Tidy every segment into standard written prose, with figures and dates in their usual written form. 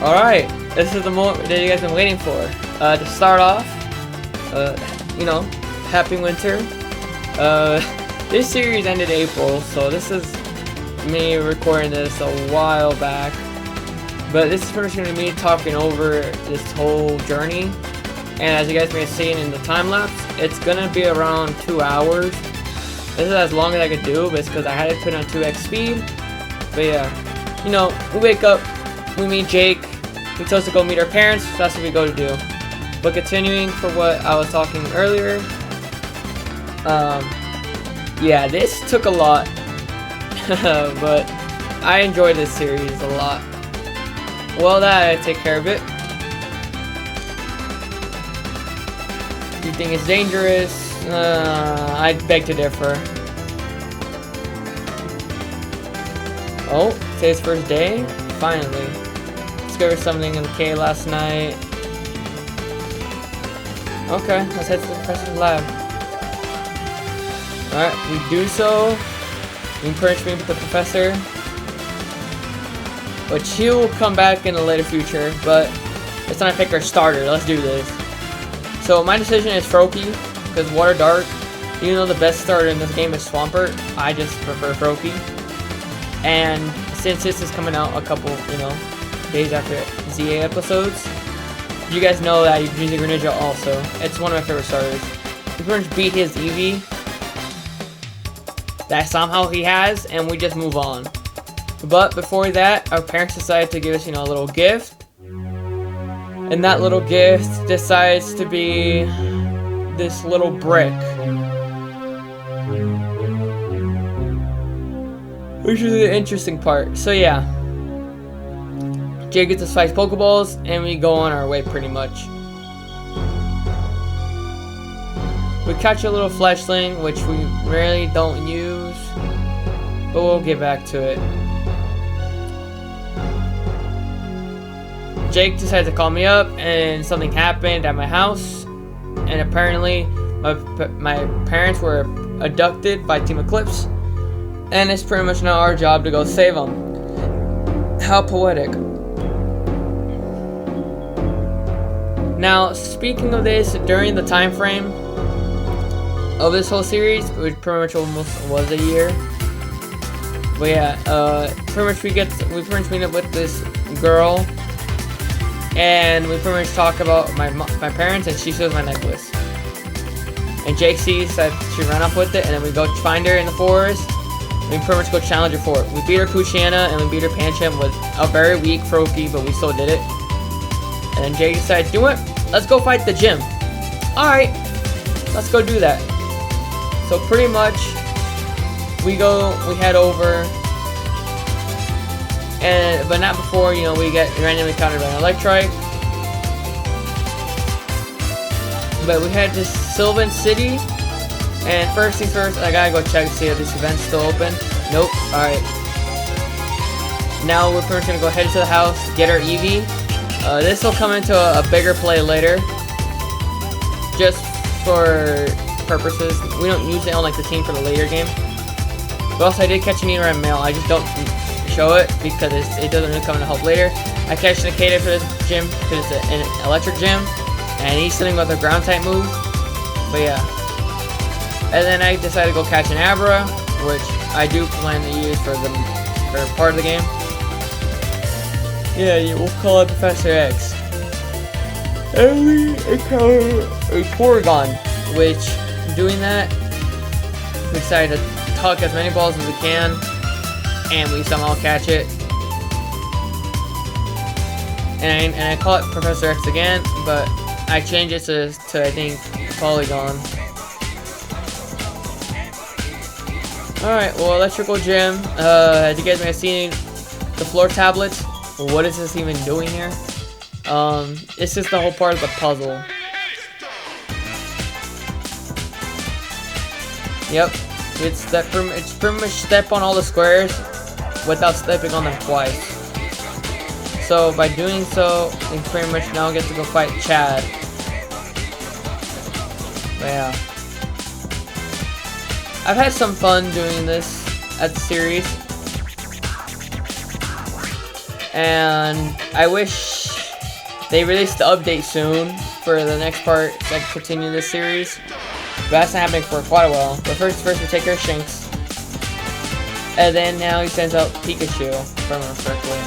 Alright, this is the moment that you guys been waiting for. To start off, you know, happy winter. This series ended April, so this is me recording this a while back. But this is pretty much going to be me talking over this whole journey. And as you guys may have seen in the time lapse, it's going to be around 2 hours. This is as long as I could do, but it's because I had to put on 2x speed. But yeah, you know, we wake up, we meet Jake, we chose to go meet our parents, so that's what we go to do. But continuing for what I was talking earlier, yeah, this took a lot, but I enjoyed this series a lot. Well, that I take care of it. You think it's dangerous? I beg to differ. Oh, today's first day? Finally. Discovered something in the cave last night. Okay, let's head to the professor's lab. Alright, we do so. We encourage me with the professor. Which he will come back in a later future, but it's time to pick our starter. Let's do this. So my decision is Froakie, because Water Dark, even though the best starter in this game is Swampert, I just prefer Froakie. And since this is coming out a couple, you know, days after ZA episodes, you guys know that I use Greninja also. It's one of my favorite starters. We pretty much beat his Eevee that somehow he has, and we just move on. But before that, our parents decided to give us, you know, a little gift. And that little gift decides to be this little brick, which is the interesting part. So yeah, Jay gets us 5 Pokeballs, and we go on our way pretty much. We catch a little Fletchling, which we rarely don't use, but we'll get back to it. Jake decided to call me up, and something happened at my house, and apparently my parents were abducted by Team Eclipse, and it's pretty much now our job to go save them. How poetic. Now, speaking of this, during the time frame of this whole series, which pretty much almost was a year, but yeah, pretty much we pretty much meet up with this girl, and we pretty much talk about my parents, and she shows my necklace. And Jake sees that she ran off with it, and then we go find her in the forest. We pretty much go challenge her for it. We beat her Poochyena, and we beat her Pancham with a very weak Froakie, but we still did it. And then Jake decides, do it, let's go fight the gym. Alright, let's go do that. So pretty much, we head over, but not before, you know, we get randomly countered by an Electrike. But we head to Sylvan City, and first things first, I gotta go check to see if this event's still open. Nope. Alright. Now we're pretty much gonna go head to the house, get our Eevee. This will come into a bigger play later, just for purposes. We don't use it on like the team for the later game. But also I did catch an Eeyore mail. I just don't show it because it doesn't really come into help later. I catch Nikita for this gym because it's an electric gym, and he's sitting with a ground type move. But yeah. And then I decided to go catch an Abra, which I do plan to use for part of the game. Yeah, we'll call it Professor X. And we encounter a Porygon, which, doing that, we decided to tuck as many balls as we can, and we somehow catch it. And I call it Professor X again, but I changed it to I think Polygon. Alright, well, Electrical Gym. As you guys may have seen, the floor tablets. What is this even doing here? It's just the whole part of the puzzle. Yep, it's pretty much step on all the squares without stepping on them twice. So by doing so, we pretty much now get to go fight Chad. But yeah, I've had some fun doing this at the series. And I wish they released the update soon for the next part so I can continue this series. But that's not happening for quite a while. But first we take care of Shanks. And then now he sends out Pikachu, if I remember correctly.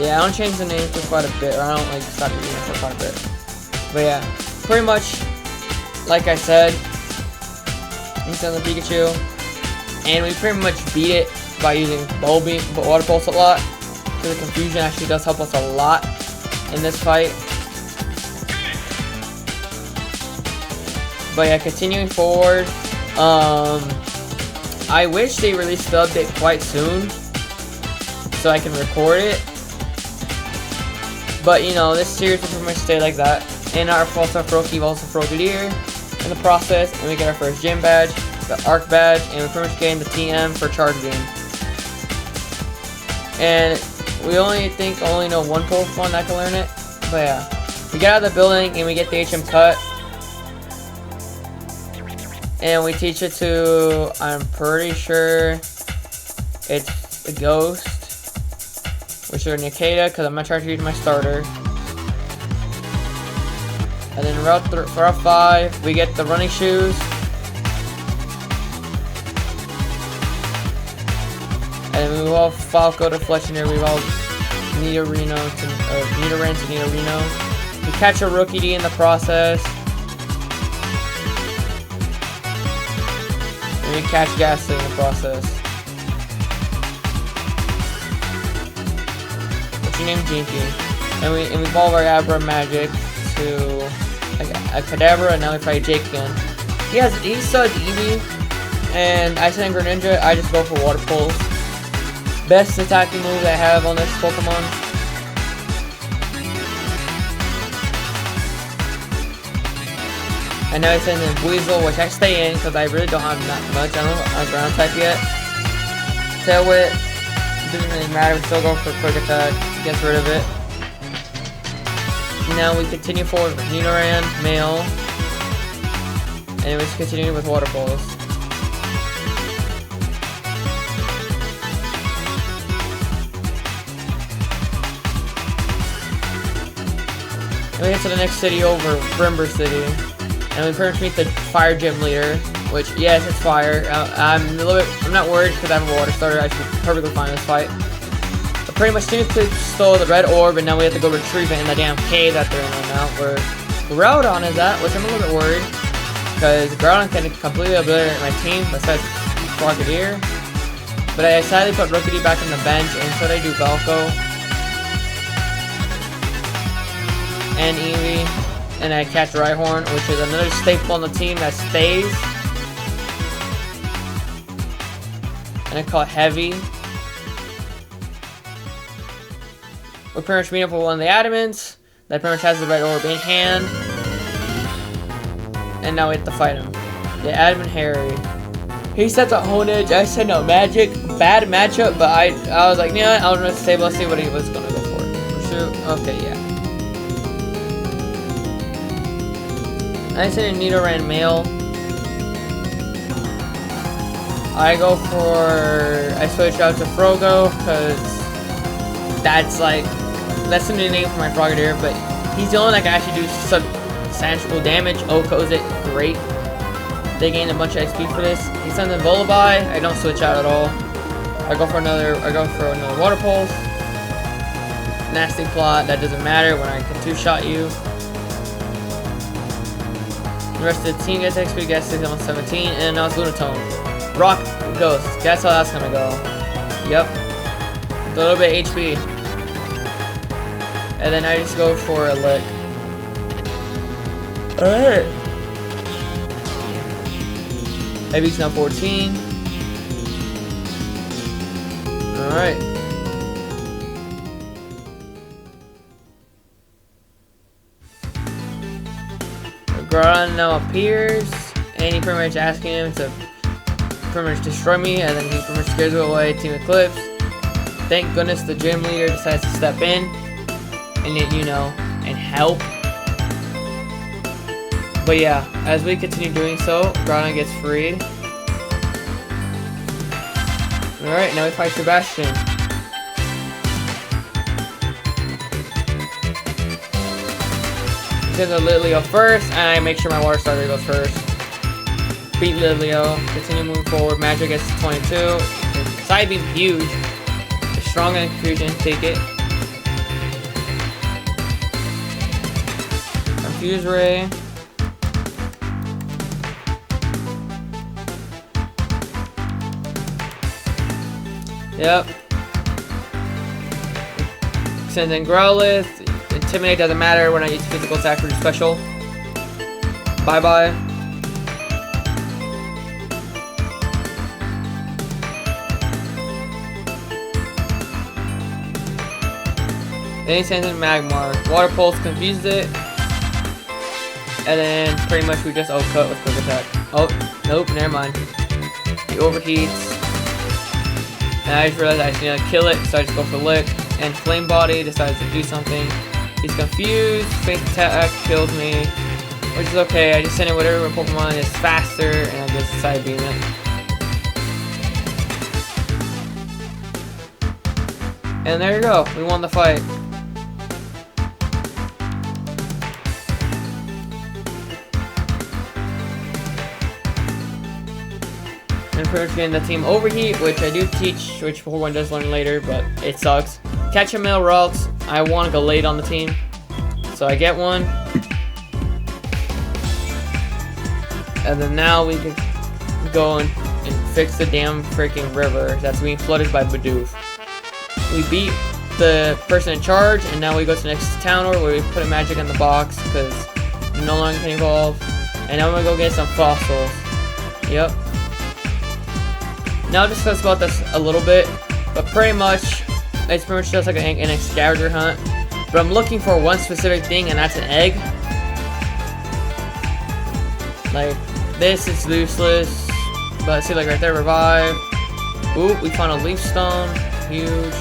Yeah, I don't change the name for quite a bit, or I don't like stop using it for quite a bit. But yeah, pretty much, like I said, he sends the Pikachu. And we pretty much beat it by using Bubble Beam, but Water Pulse a lot. So the confusion actually does help us a lot in this fight. But yeah, continuing forward, I wish they released the update quite soon so I can record it. But you know, this series will pretty much stay like that. And our False-Off Froakie, we also Frogadier in the process, and we get our first gym badge, the Arc badge, and we pretty much gain the TM for Charge Beam. And we only know one Pokemon that can learn it. But yeah, we get out of the building and we get the HM cut. And we teach it to, I'm pretty sure it's a Ghost, which is Nikita, because I'm not trying to use my starter. And then Route 5, we get the running shoes. And we evolve Falco to Fletchner, we evolve Nidorino to Nidoran to Nidorino. We catch a Rookie D in the process. And we catch Ghastly in the process. What's your name? Jinky. And we evolve our Abra Magic to a Kadabra, and now we fight Jake again. He studs Eevee, and I send Greninja, I just go for Water Pulse. Best attacking move I have on this Pokemon. And now I send in Weasel, which I stay in because I really don't have that much. I don't have a ground type yet. Tailwhip, doesn't really matter, we still go for Quick Attack, gets rid of it. Now we continue forward with Nidoran, Male, and we just continue with Water Pulse. And we get to the next city over, Brimber City, and we pretty much meet the Fire Gym leader, which, yes, it's fire. I'm not worried because I have a water starter. I should be perfectly fine in this fight. But pretty much, Snoop stole the red orb, and now we have to go retrieve it in the damn cave that they're in right now, where Groudon is at, which I'm a little bit worried, because Groudon can completely obliterate my team besides Frogadier. But I sadly put Rookie D back on the bench, and so I do Valko and Eevee, and I catch Rhyhorn, which is another staple on the team that stays. And I call it Heavy. We pretty much meet up with one of the Adamants that pretty much has the red orb in hand. And now we have to fight him. The Adamant Harry. He sets out Honedge, I send out Magic. Bad matchup, but I was like, yeah, I was gonna say, let's see what he was gonna go for. Pursuit, okay, yeah. I send a Nidoran Male. I switch out to Frogo, because that's the new name for my Frogadier, but he's the only one that can actually do substantial damage. Oko's it, great. They gain a bunch of XP for this. He sends in Volibye, I don't switch out at all. I go for another Water Pulse. Nasty Plot, that doesn't matter when I can two-shot you. The rest of the team gets XP, gets on 17, and now it's Lunatone. Rock Ghost, that's how that's gonna go. Yep. A little bit HP. And then I just go for a Lick. Alright. Heavy's now 14. Alright. Groudon now appears, and he pretty much asking him to pretty much destroy me, and then he pretty much scares it away, Team Eclipse. Thank goodness the gym leader decides to step in and and help. But yeah, as we continue doing so, Groudon gets freed. Alright, now we fight Sebastian. Send the Litleo first, and I make sure my water starter goes first. Beat Litleo, continue moving forward. Magic gets 22. Side beam huge. It's strong in confusion, take it. Confuse Ray. Yep. Send in Growlithe. Intimidate doesn't matter. We're not using physical attack for special. Bye bye. Then he sends in Magmar. Water Pulse confused it. And then pretty much we just cut with quick attack. Oh, nope, never mind. He overheats. And I just realized I just need to kill it, so I just go for Lick. And Flame Body decides to do something. He's confused. Faint attack kills me, which is okay. I just send in whatever Pokemon is faster, and I just side beam it. And there you go. We won the fight. And pretty much getting the team Overheat, which I do teach, which Pokemon does learn later, but it sucks. Catch a Mail Rocks. I want to go late on the team, so I get one. And then now we can go and fix the damn freaking river that's being flooded by Bidoof. We beat the person in charge, and now we go to the next town where we put a magic in the box because you no longer can evolve. And now I'm gonna go get some fossils. Yep. Now I'll discuss about this a little bit, but pretty much it's pretty much just like an scavenger hunt. But I'm looking for one specific thing, and that's an egg. Like this is useless, but see, like right there, revive. Ooh, we found a leaf stone, huge.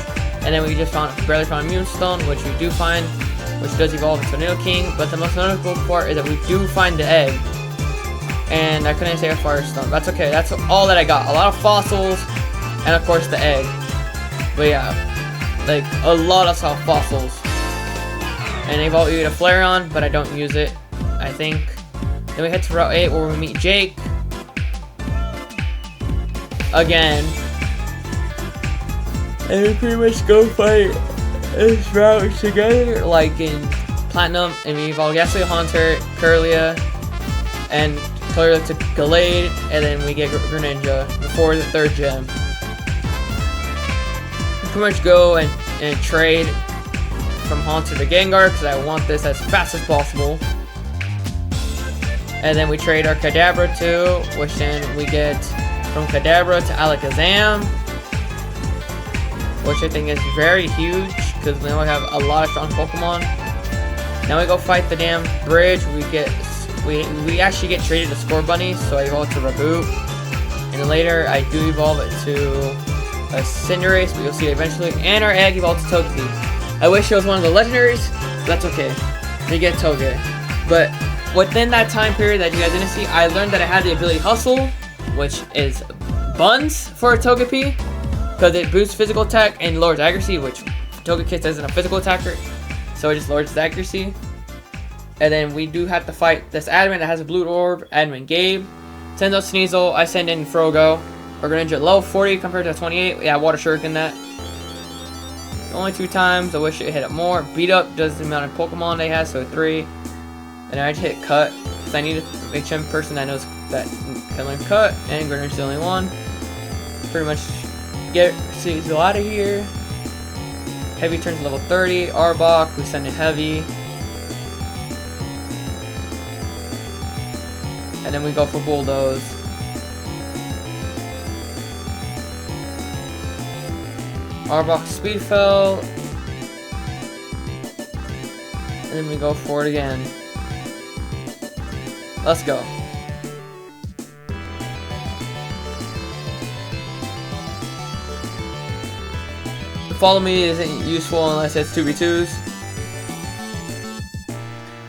And then we just barely found a Moonstone, which we do find, which does evolve into a Nidoking. But the most notable part is that we do find the egg. And I couldn't say a Firestone. That's okay, that's all that I got. A lot of fossils, and of course the egg. But yeah, like a lot of fossils. And they evolve you to Flareon, but I don't use it, I think. Then we head to Route 8 where we meet Jake. Again. And we pretty much go fight this route together, like in Platinum, and we evolve Gastly, Haunter, Kirlia, and Kirlia to Gallade, and then we get Greninja before the 3rd gym. We pretty much go and trade from Haunter to Gengar, because I want this as fast as possible. And then we trade our Kadabra too, which then we get from Kadabra to Alakazam, which I think is very huge, because we now have a lot of strong Pokemon. Now we go fight the damn bridge. We actually get traded to Score Bunny, so I evolve to Raboot. And then later I do evolve it to a Cinderace, but you'll see it eventually. And our egg evolves to Togepi. I wish it was one of the legendaries, but that's okay. We get Toge. But within that time period that you guys didn't see, I learned that I had the ability Hustle, which is buns for a Togepi, because it boosts physical attack and lowers accuracy, which Togekiss isn't a physical attacker, so it just lowers its accuracy. And then we do have to fight this admin that has a blue orb, Admin Gabe. Sends out Sneasel, I send in Frogo. We're Greninja low 40 compared to 28. Yeah, Water Shuriken that. Only 2 times, I wish it hit it more. Beat Up does the amount of Pokemon they have, so 3. And I just hit Cut, because I need a HM person that knows that can learn Cut, and Greninja's the only one. Pretty much get Sneasel out of here. Heavy turns level 30. Arbok, we send in Heavy. And then we go for Bulldoze. Arbok Speed Fell. And then we go for it again. Let's go. Follow Me isn't useful unless it's 2v2s.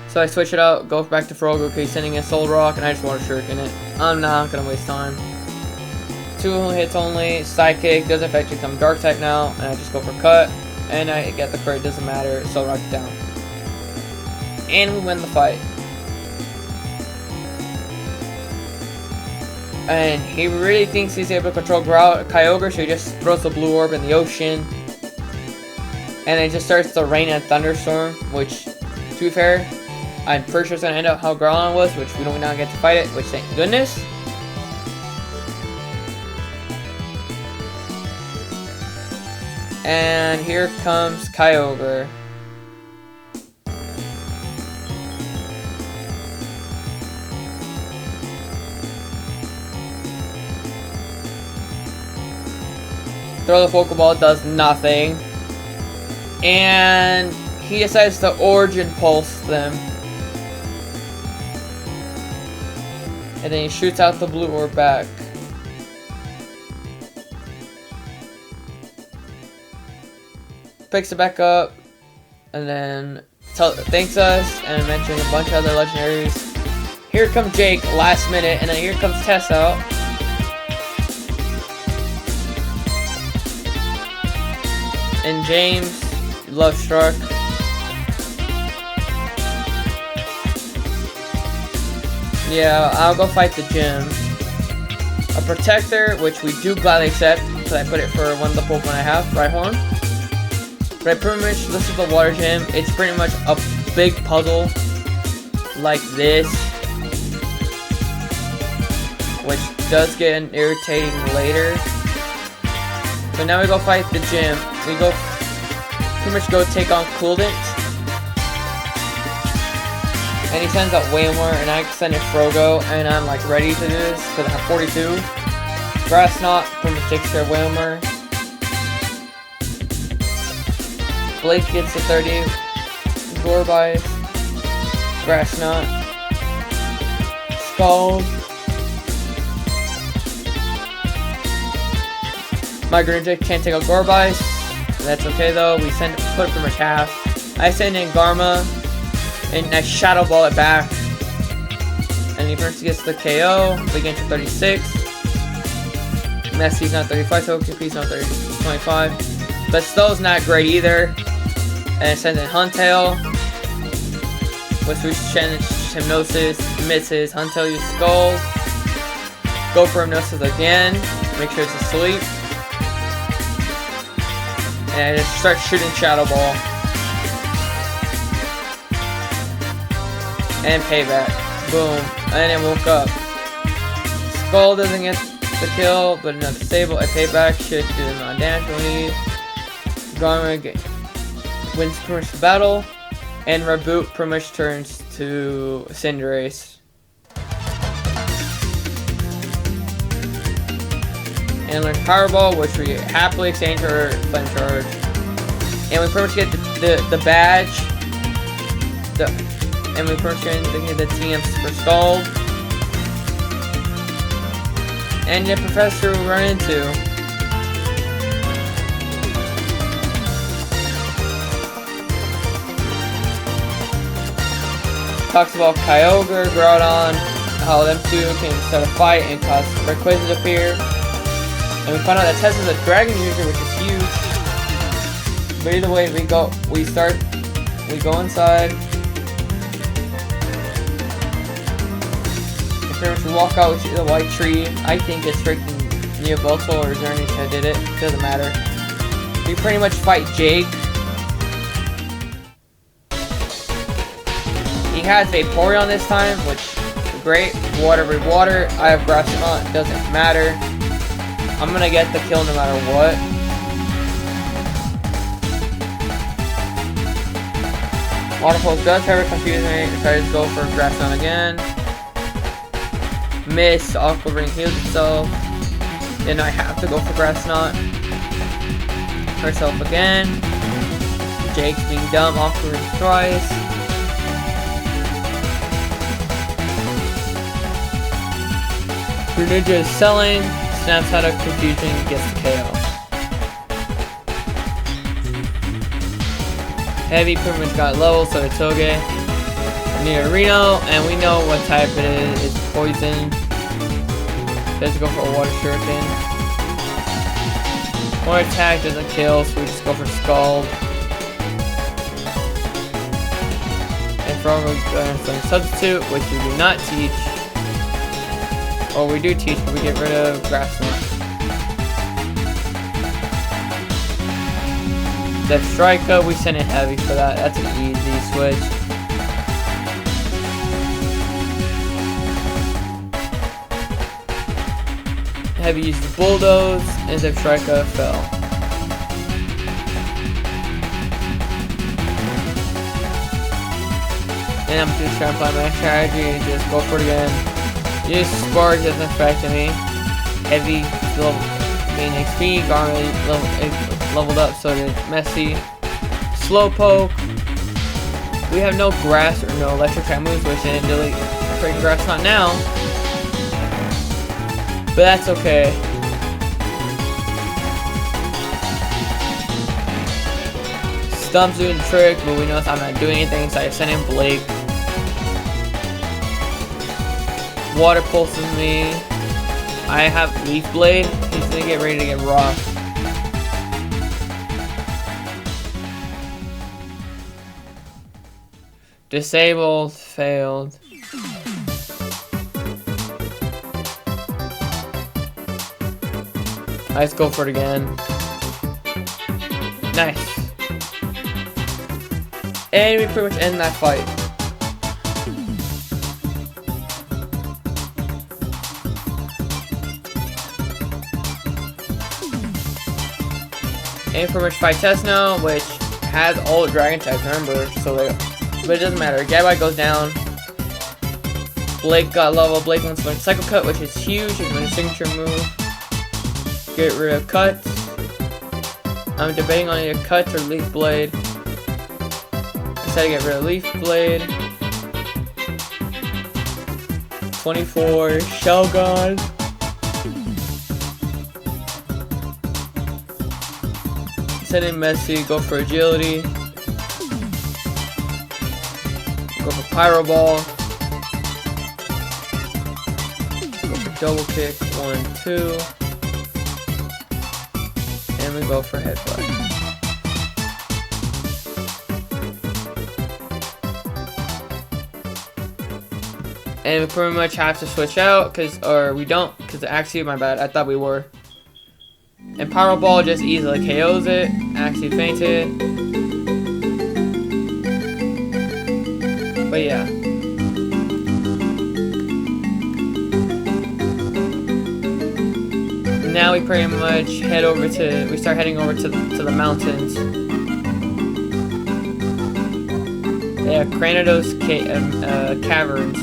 So I switch it out, go back to Frogo, okay, he's sending a Soul Rock, and I just Water Shuriken it. I'm not gonna waste time. 2 hits only. Sidekick doesn't affect you. I'm dark type now, and I just go for cut, and I get the crit. Doesn't matter. So rock it down, and we win the fight. And he really thinks he's able to control Kyogre, so he just throws the blue orb in the ocean. And it just starts to rain and thunderstorm, which, to be fair, I'm pretty sure it's going to end up how Groudon was, which we don't now get to fight it, which thank goodness. And here comes Kyogre. Throw the Pokeball, does nothing. And he decides to Origin Pulse them. And then he shoots out the blue orb back. Picks it back up. And then thanks us and mentions a bunch of other legendaries. Here comes Jake last minute. And then here comes Tess out. And James, Love Struck. Yeah, I'll go fight the gym. A Protector, which we do gladly accept, because I put it for one of the Pokemon I have, Rhyhorn. But I pretty much, this is the water gym. It's pretty much a big puzzle like this, which does get irritating later. So now we go fight the gym. We go pretty much go take on Cooldent. And he sends out Waymore, and I send in Frogo, and I'm like ready to do this because I have 42. Grass Knot pretty much takes care of Waymore. Blake gets to 30. Gorbise. Grass Knot. Scald. My Greninja can't take out Gorbise. That's okay though. We put it pretty much half. I send in Garma, and I Shadow Ball it back. And he first gets the KO. We get to 36. Messi's not 35, so Togepi's not 25. But Still's not great either. And I send in Huntail. With switch Hypnosis. Misses. Huntail uses Skull. Go for Hypnosis again. Make sure it's asleep. And I just start shooting Shadow Ball. And Payback. Boom. And it woke up. Skull doesn't get the kill, but enough to stable. A Payback should do the non-damage we need. Garma wins pretty much the battle. And Reboot pretty much turns to Cinderace. And learn Powerball, which we happily exchange for Flame Charge. And we pretty much get the badge. And we pretty much get the TMs for Scald. And the Professor we run into. Talks about Kyogre, Groudon, how them two can start a fight and cause Rayquaza to appear. And we find out that Tess is a dragon user, which is huge. But either way, we go inside. And pretty much we walk out, we see the white tree. I think it's freaking Neovolto or Xerneas that did it. Doesn't matter. We pretty much fight Jake. He has Vaporeon this time, which is great. Water with water. I have Grass Knot. It doesn't matter. I'm gonna get the kill no matter what. Water Pulse does have a confuse me. Tries to go for Grass Knot again. Miss. Aqua Ring heals itself. Then I have to go for Grass Knot. Herself again. Jake's being dumb. Aqua Ring twice. Greninja is selling. Snaps out of confusion, gets the KO. Heavy pretty much got level, so it's Toge. Nidorino, and we know what type it is. It's poison. Let's go for a Water Shuriken. More attack doesn't kill, so we just go for Scald. And from Substitute, which we do not teach. Or we do teach, but we get rid of Grassland. Death Striker, we send it heavy for that. That's an easy switch. Heavy used the Bulldoze, and Death Striker fell. And I'm just trying to play my strategy and just go for it again. Use Spark doesn't affect me. Heavy, gain XP, Garment leveled up, so did Messy. Slowpoke. We have no grass or no electric trap moves, which didn't delete freaking grass not now. But that's okay. Stump's doing the trick, but we know I'm not doing anything, so I send in Blake. Water pulses me. I have Leaf Blade. He's gonna get ready to get rocked. Disabled, failed. Let's go for it again. Nice. And we pretty much end that fight. And pretty much fight test now, which has all the dragon types, remember, so like, but it doesn't matter. Gabite goes down. Blake got level. Blake wants to learn Cycle Cut, which is huge. It's my signature move. Get rid of Cuts. I'm debating on either Cuts or Leaf Blade. Decided to get rid of Leaf Blade. 24, Shelgon. Set in Messy, go for Agility. Go for Pyro Ball. Go for Double Kick, 1, 2. And we go for Headbutt. And we pretty much have to switch out, or we don't, because actually, my bad, I thought we were. And Pyro Ball just easily KOs it. Actually fainted. But yeah. Now we pretty much we start heading over to the mountains. Yeah, Cranidos Caverns.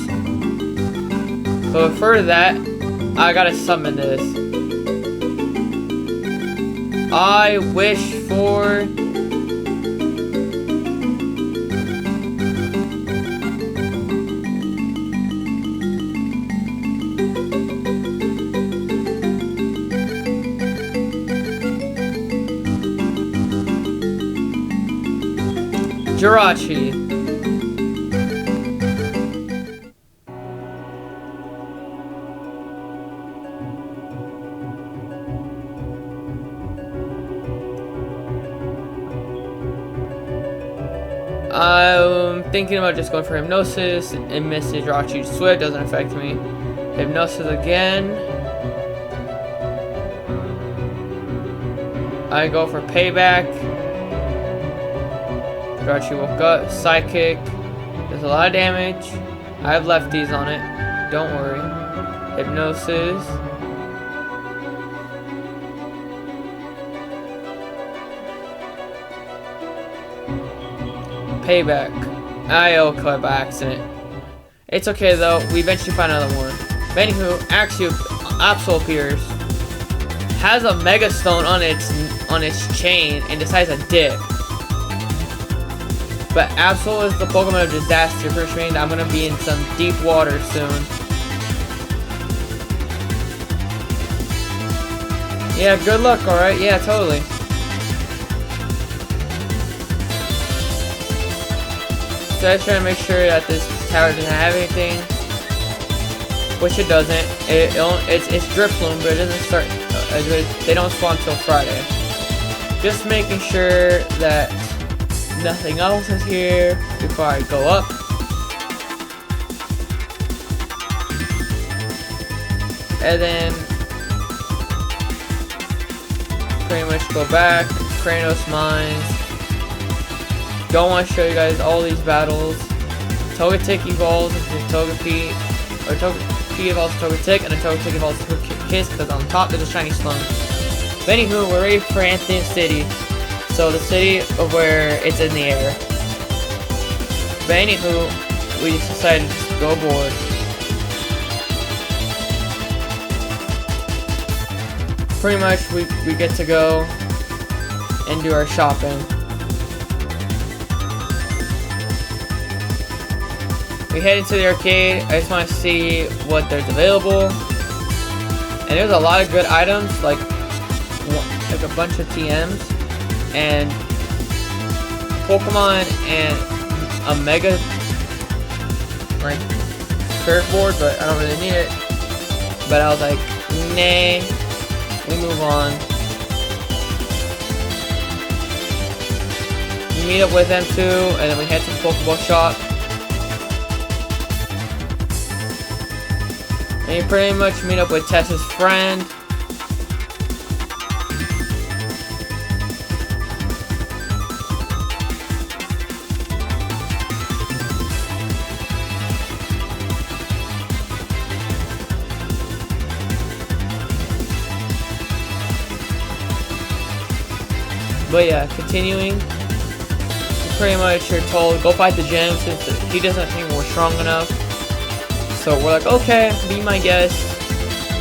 But before that, I gotta summon this. I wish for Jirachi. I'm thinking about just going for Hypnosis and missing Jirachi Swift, doesn't affect me. Hypnosis again. I go for Payback. Jirachi woke up. Psychic. There's a lot of damage. I have lefties on it. Don't worry. Hypnosis. Payback. I cut by accident. It's okay though. We eventually find another one. But anywho, Absol appears. Has a Mega Stone on its chain and decides to dip. But Absol is the Pokemon of disaster, which means I'm gonna be in some deep water soon. Yeah, good luck, alright? Yeah, totally. So I was trying to make sure that this tower doesn't have anything, which it doesn't. It's Drifloon, but it doesn't start. They don't spawn until Friday. Just making sure that nothing else is here before I go up. And then pretty much go back. Kranos Mines. Don't want to show you guys all these battles. Togetic evolves into Togepi, or Togepi evolves to Togetic, and a Togetic evolves to Kiss, because on top there's a shiny slung. But anywho, we're ready for Anthony City. So the city of where it's in the air. But anywho, we just decided to go aboard. Pretty much we get to go and do our shopping. We head into the arcade. I just want to see what there's available. And there's a lot of good items, like a bunch of TMs and Pokemon and a Mega like surfboard, but I don't really need it. But I was like, nay, we move on. We meet up with them too, and then we head to the Pokeball shop. And you pretty much meet up with Tessa's friend. But yeah, continuing, you pretty much are told, go fight the gym since he doesn't think we're strong enough. So we're like, okay, be my guest.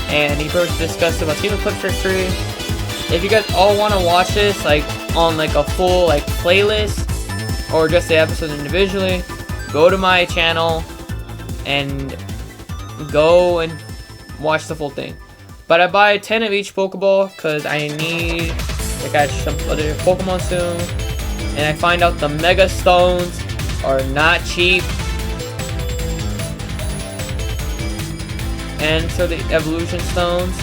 And he first discussed about Team Eclipse for free. If you guys all want to watch this, like, on like a full like playlist, or just the episode individually, go to my channel and go and watch the full thing. But I buy 10 of each Pokeball because I need to catch some other Pokemon soon. And I find out the Mega Stones are not cheap. And so the Evolution Stones.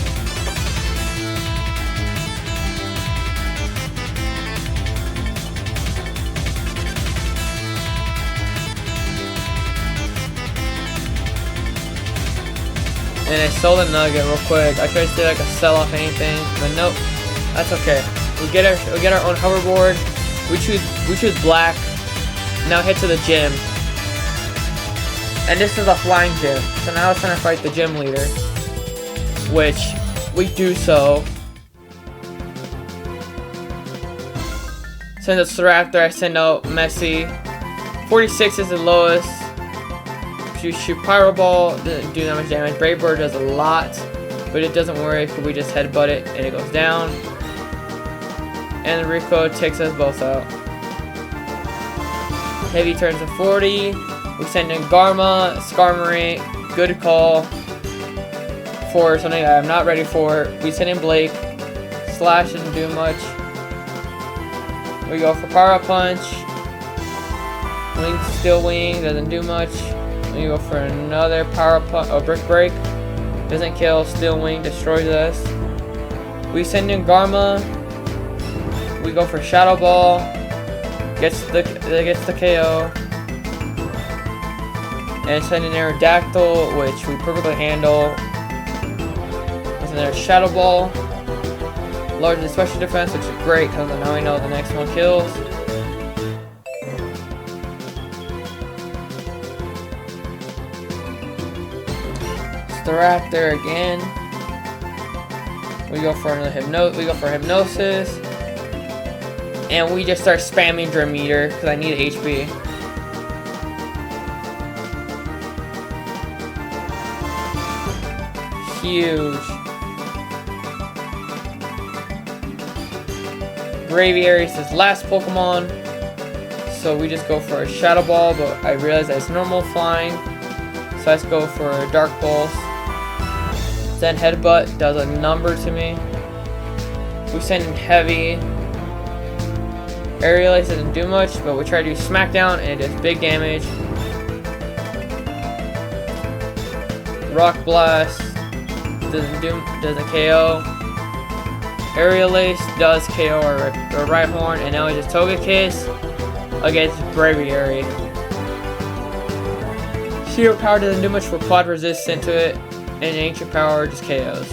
And I sold a nugget real quick. I tried to do like a sell off anything, but nope. That's okay. We get our own hoverboard. We choose black. Now head to the gym. And this is a flying gym. So now it's time to fight the gym leader. Which we do so. Send out Staraptor, I send out Messi. 46 is the lowest. You shoot Pyro Ball, doesn't do that much damage. Brave Bird does a lot, but it doesn't worry because we just headbutt it and it goes down. And Rico takes us both out. Heavy turns to 40. We send in Garma, Skarmory, good call for something I'm not ready for. We send in Blake, Slash didn't do much. We go for Power Punch. Wing, Steel Wing, doesn't do much. We go for another Power Punch, Brick Break. Doesn't kill, Steel Wing destroys us. We send in Garma. We go for Shadow Ball. Gets the KO. And send in Aerodactyl, which we perfectly handle. And then there's Shadow Ball. Largely special defense, which is great because now we know the next one kills. Staraptor again. We go for another Hypnosis. And we just start spamming Dream Meter because I need HP. Huge. Graviary is his last Pokemon. So we just go for a Shadow Ball, but I realize that it's normal flying. So let's go for a Dark Pulse. Then Headbutt does a number to me. We send in Heavy. Aerial Ace doesn't do much, but we try to do Smackdown and it does big damage. Rock Blast doesn't KO. Aerial Ace does KO our right horn, and now we just Togekiss against Braviary. Shield Power doesn't do much for quad resistant to it, and Ancient Power just KOs.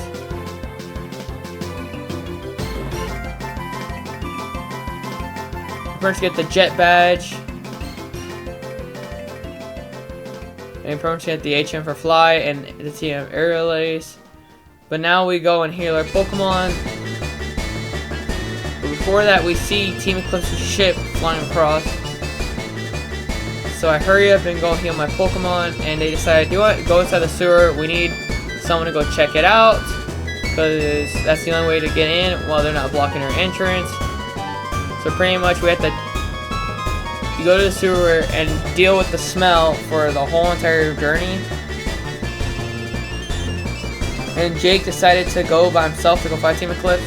First get the Jet Badge. And first get the HM for Fly and the TM Aerial Ace. But now we go and heal our Pokemon. But before that, we see Team Eclipse's ship flying across. So I hurry up and go heal my Pokemon, and they decide, do what? Go inside the sewer. We need someone to go check it out, because that's the only way to get in while they're not blocking our entrance. So pretty much we have to go to the sewer and deal with the smell for the whole entire journey. And Jake decided to go by himself to go fight Team Eclipse.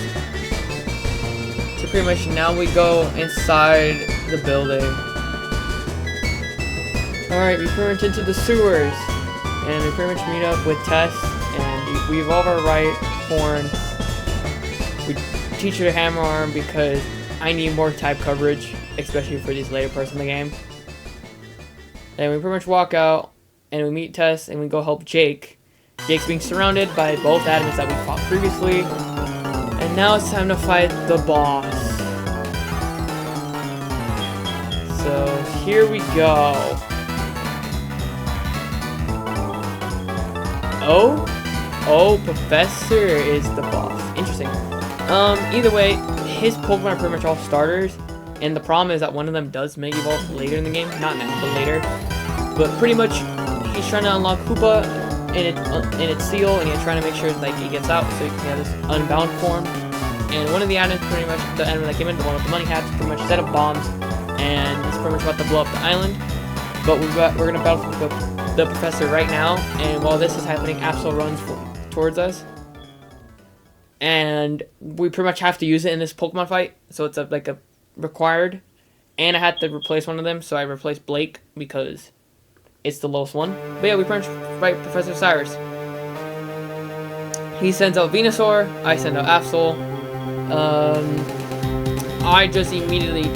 So pretty much now we go inside the building. Alright, we pretty much into the sewers. And we pretty much meet up with Tess. And we evolve our right horn. We teach her to Hammer Arm because I need more type coverage, especially for these later parts in the game. And we pretty much walk out, and we meet Tess, and we go help Jake. Jake's being surrounded by both admins that we fought previously. And now it's time to fight the boss. So here we go. Oh, Professor is the boss. Interesting. Either way, his Pokemon are pretty much all starters, and the problem is that one of them does Mega Evolve later in the game, not now, but later. But pretty much, he's trying to unlock Koopa in its seal, and he's trying to make sure like he gets out so he can have this unbound form. And one of the items, pretty much the enemy that came in, the one with the money hats, pretty much set up bombs, and it's pretty much about to blow up the island. But we're gonna battle the Professor right now, and while this is happening, Absol runs towards us. And we pretty much have to use it in this Pokemon fight, so it's like a required. And I had to replace one of them, so I replaced Blake because it's the lowest one. But yeah, we pretty much fight Professor Cyrus. He sends out Venusaur, I send out Absol. I just immediately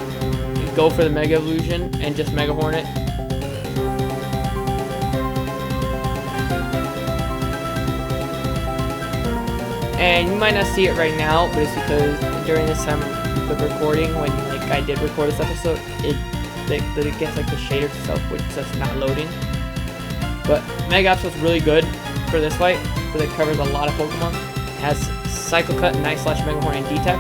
go for the Mega Evolution and just Mega Hornet. And you might not see it right now, but it's because during this time of the recording, when like I did record this episode, it gets like the shader stuff, which is just not loading. But Mega Absol is really good for this fight, because it covers a lot of Pokemon. It has Psycho Cut, Night Slash, Mega Horn, and Detect.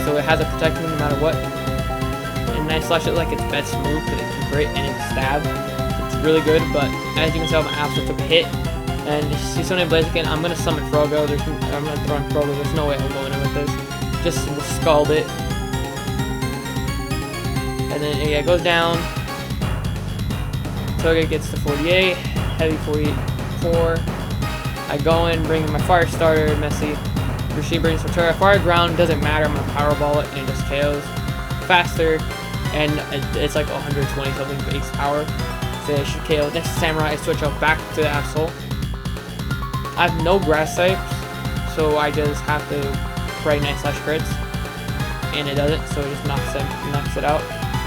So it has a protection no matter what. And Night Slash is like its best move, because it can crit and it stab. It's really good, but as you can tell, my Absol took a hit. And if you see something Blaziken, I'm gonna summon Frogo. I'm gonna throw in Frogo. There's no way I'm going in with this. Just scald it. And then yeah, it goes down. Toga gets to 48. Heavy 44. I go in, bring in my Fire Starter, Messi. She brings Torterra. Fire Ground doesn't matter. I'm gonna Power Ball it and it just KOs faster. And it's like 120 something base power. So it should KO. Next Samurai, I switch out back to the Absol. I have no grass types, so I just have to pray Night Slash crits, and it doesn't, so it just knocks it out.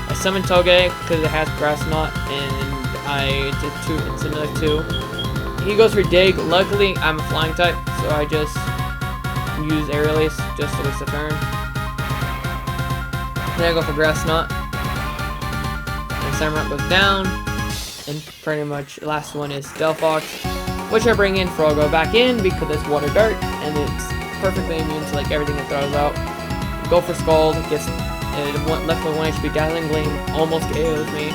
I summon Toge because it has Grass Knot, and I did it's another 2. He goes for Dig. Luckily, I'm a flying type, so I just use Aerial Ace just to waste a turn. Then I go for Grass Knot, and Samurai goes down, and pretty much last one is Delphox, which I bring in Frogo back in because it's Water Dart, and it's perfectly immune to like everything it throws out. Go for Scald, gets left with 1 HP, Dazzling Gleam almost KOs me.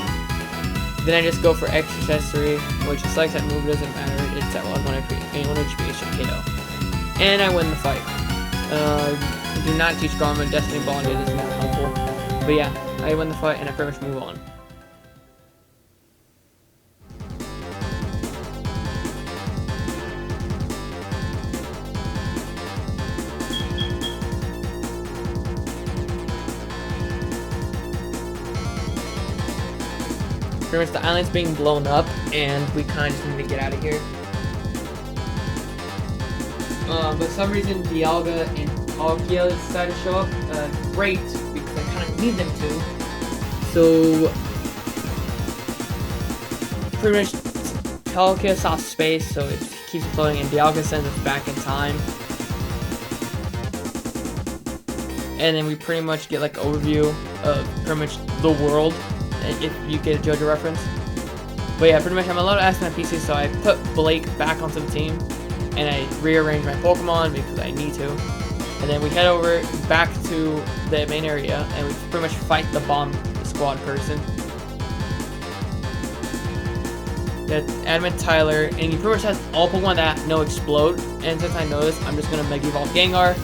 Then I just go for Extra Accessory, which is like that move doesn't matter, it's at 1 HP, and 1 HP it should KO. And I win the fight. Do not teach Garmin, Destiny Bond, it is not helpful. But yeah, I win the fight and I pretty much move on. Pretty much the island's being blown up, and we kind of just need to get out of here. But for some reason, Dialga and Palkia decided to show up. Great, because I kind of need them to. So, pretty much, Palkia saw space, so it keeps floating, and Dialga sends us back in time. And then we pretty much get like an overview of pretty much the world, if you get a JoJo reference. But yeah, pretty much I'm allowed to ask my PC, so I put Blake back onto the team, and I rearrange my Pokemon because I need to. And then we head over back to the main area, and we pretty much fight the bomb squad person. That's Adamant Tyler, and he pretty much has all Pokemon that no explode. And since I know this, I'm just gonna Mega Evolve Gengar,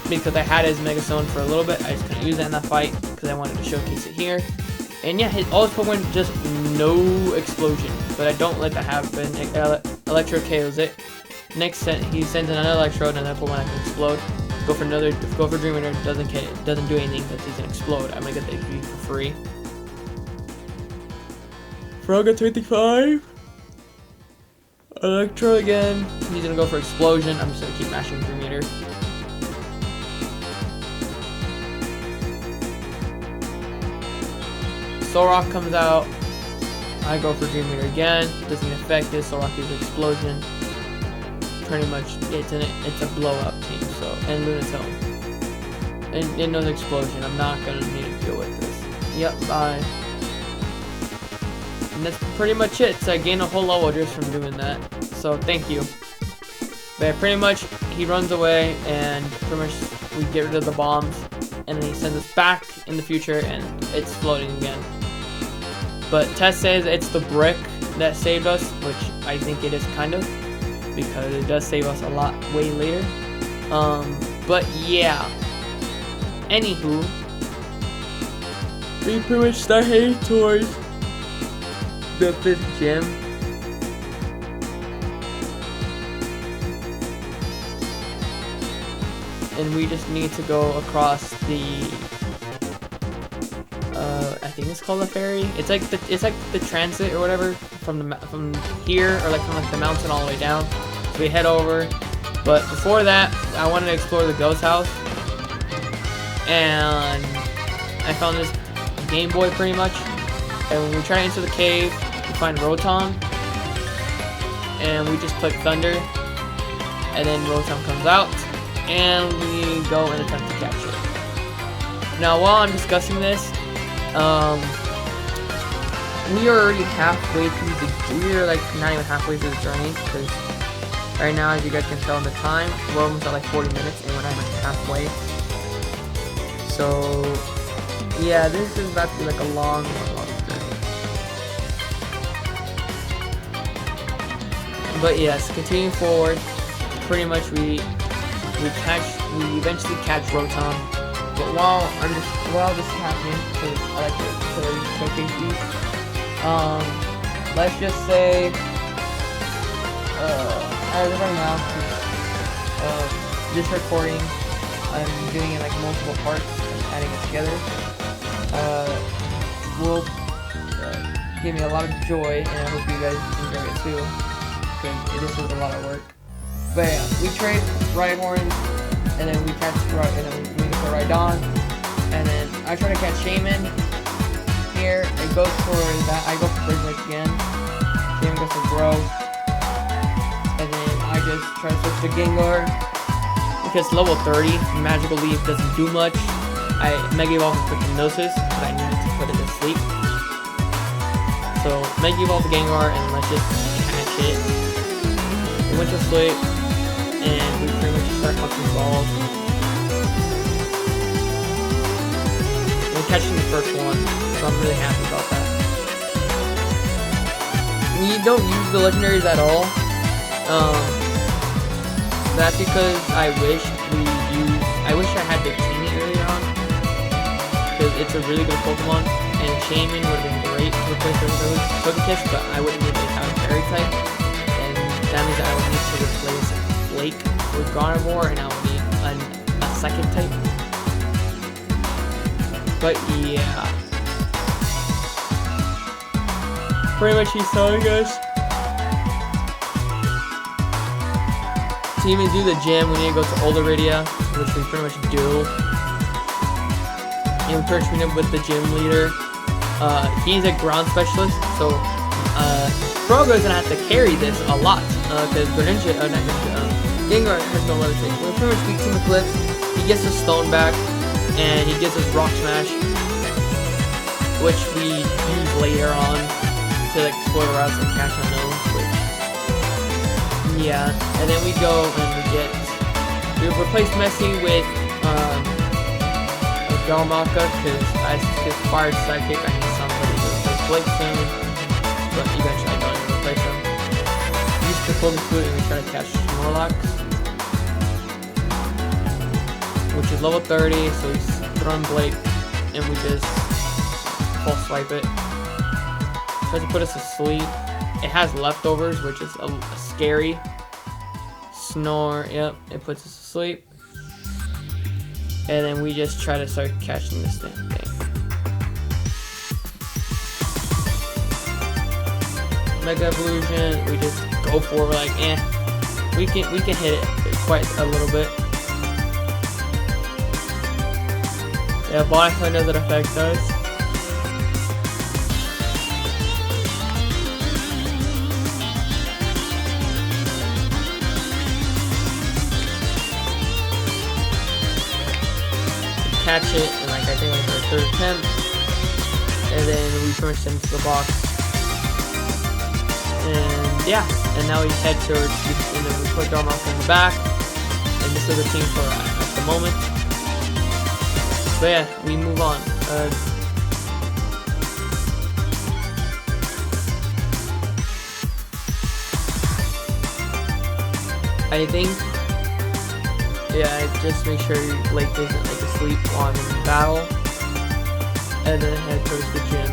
because I had his Mega Stone for a little bit. I just couldn't use that in that fight because I wanted to showcase it here. And yeah, all his Pokemon just no explosion, but I don't let that happen. Electro KOs it. Next, he sends another Electrode, and another Pokemon that can explode. Go for Dream Eater. Doesn't do anything because he's gonna explode. I'm gonna get the XP for free. Froga 25. Electro again. He's gonna go for Explosion. I'm just gonna keep mashing Dream Eater. Solrock comes out. I go for Dream Eater again. Doesn't affect this. Solrock uses Explosion. Pretty much, it's a blow up team. So, and Lunatone. And another Explosion. I'm not gonna need to deal with this. Yep, bye. And that's pretty much it. So I gained a whole level just from doing that. So thank you. But yeah, pretty much he runs away, and pretty much we get rid of the bombs, and then he sends us back in the future, and it's floating again. But Tess says it's the brick that saved us, which I think it is kind of, because it does save us a lot way later. But yeah. Anywho, we pretty much start heading towards the 5th gym. And we just need to go across the I think it's called a ferry. It's like the transit or whatever from here, or like from like the mountain all the way down. So we head over. But before that, I wanted to explore the ghost house. And I found this Game Boy pretty much. And when we try to enter the cave, we find Rotom, and we just click Thunder, and then Rotom comes out, and we go and attempt to catch it. Now, while I'm discussing this, we are already halfway through we are like not even halfway through the journey, because right now, as you guys can tell in the time, we're almost at like 40 minutes, and we're not even halfway. So yeah, this is about to be like a long journey. But yes, continuing forward, pretty much we eventually catch Rotom. But while this is happening, because I like to showcase these, let's just say, right now, this recording, I'm doing it like multiple parts and adding it together. Will give me a lot of joy, and I hope you guys enjoy it too, because this is a lot of work. But yeah, we trade Rhyhorns, and then we catch and then we go for Rhydon, and then I try to catch Shaman. Here it goes for that. I go for Bridge again. Shaman goes for Grow, and then I just try to switch to Gengar. Because level 30, Magical Leaf doesn't do much. I Mega Evolve with Hypnosis, but I need to put it to sleep. So Mega Evolve to Gengar, and let's just catch it. We went to sleep, and we pretty much start collecting balls. We're catching the first one, so I'm really happy about that. We don't use the legendaries at all. That's because I wish I had Victini earlier on, because it's a really good Pokemon, and Shaman would have been great to replace Togekiss, but I wouldn't need to have a Fairy type, and that means I would need to replace Blake with Gardevoir, and I would need a second type. But yeah, pretty much he's telling us to even do the gym, we need to go to Older Iridia. which we pretty much do. And we pretty much meet up with the gym leader. He's a ground specialist, so Frogo is gonna have to carry this a lot because Gengar has no levitation. We pretty much beat him with Lift. He gets the stone back, and he gives us Rock Smash, which we use later on to like explore the routes and catch unknown. Yeah, and then we go and we replace Messi with Darumaka because as his fire sidekick, I need somebody to replace Blake soon, but eventually I don't even replace him. We use the Golden Food and we try to catch Snorlax, which is level 30, so he's throwing Blake, and we just full swipe it. Tries to put us to sleep. It has leftovers, which is scary. Snore, yep, it puts us to sleep. And then we just try to start catching this thing. Mega Evolution, we just go for it, we're like, we can hit it quite a little bit. Yeah, Butterfly doesn't affect us. Catch it, and like I think like our third attempt, and then we pretty much send it to the box, and yeah, and now we head towards, and then we put Darumaka in the back, and this is the team for at the moment. But yeah, we move on. I think. Yeah, just make sure your Lake isn't like asleep while I'm in battle. And then head towards the gym.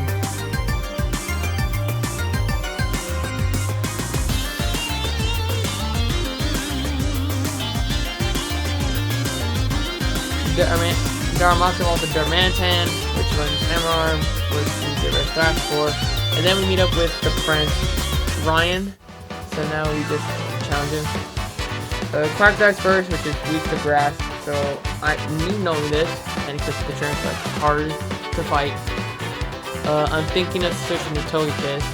Darumaka off the Darmanitan, which runs Hammer Arm, which we get rid of Thrash for. And then we meet up with the friend Ryan. So now we just challenge him. Crocodile's first, which is weak to grass, so me knowing this, and because the turns like hard to fight, I'm thinking of switching to Togekiss.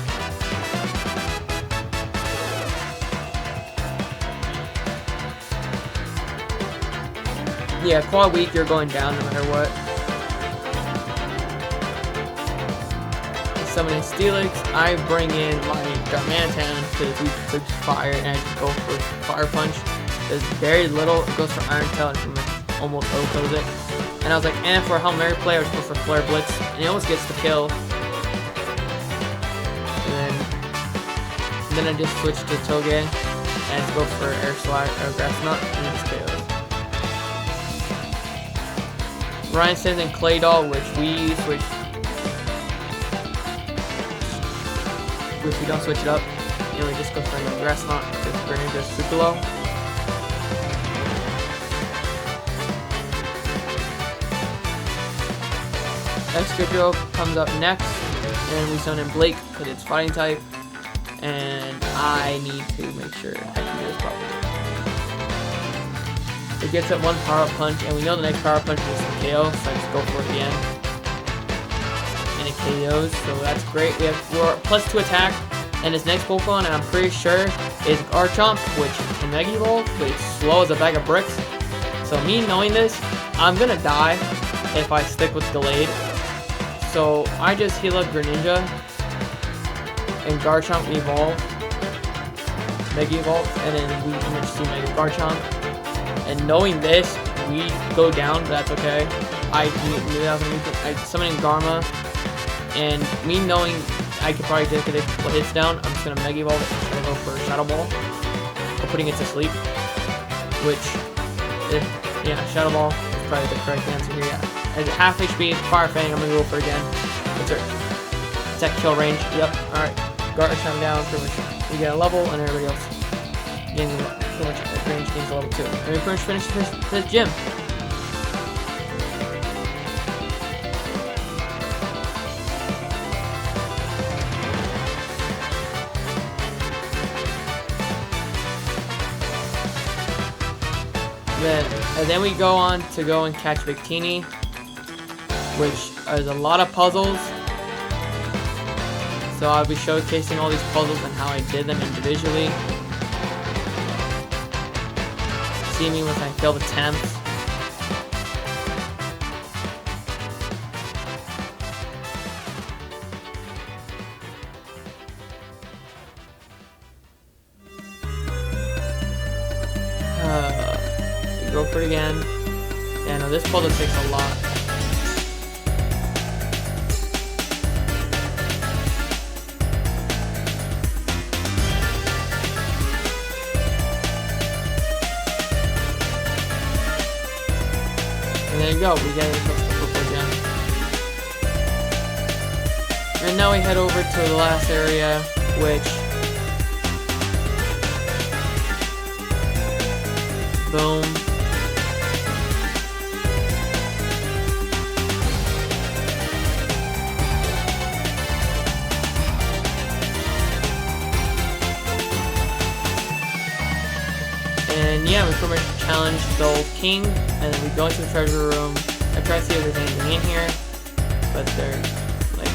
Yeah, quad weak, you're going down no matter what. Summoning Steelix, I bring in my Darmanitan because we took fire and I just go for Fire Punch. There's very little, it goes for Iron Tail and pretty much almost OHKOs it. And I was like, for a Hail Mary play, I would go for Flare Blitz, and he almost gets the kill. And then I just switch to Toge and go for Air Slash or Grass Knot and just KOs. Ryan sends in Clay Doll, which we switch. Which we don't switch it up, and we just go for a Grass Knot because Greninja's super low. Excadrill comes up next, and we summon in Blake because it's fighting type, and I need to make sure I can do this properly. It gets up one power up punch, and we know the next power up punch is the KO, so I just go for it again. And it KOs, so that's great. We're plus 2 attack, and his next Pokemon, and I'm pretty sure, is Garchomp, which can Mega Evolve, but it's slow as a bag of bricks. So me knowing this, I'm gonna die if I stick with Delayed. So I just heal up Greninja, and Garchomp evolve, Mega Evolve, and then we can see Mega Garchomp. And knowing this, we go down, but that's okay. I summon in Garma, and me knowing I could probably get it what hits down, I'm just gonna Mega Evolve it and try to go for Shadow Ball, or putting it to sleep. Which, yeah, Shadow Ball is probably the correct answer here. Yeah. At half HP, Fire Fang, I'm gonna go for it again. What's it? Attack kill range. Yep. Alright. Garchomp down, pretty much. We get a level, and everybody else gains pretty much range gains a level 2. And we pretty much finish this gym. then we go on to go and catch Victini, which is a lot of puzzles. So I'll be showcasing all these puzzles and how I did them individually. See me once I failed attempts. Go for it again. Yeah, no, this puzzle takes a lot. And there you go, we get it again. And now we head over to the last area, which... boom. And yeah, we pretty much challenged the old king, and then we go into the treasure room. I try to see if there's anything in here, but there, like,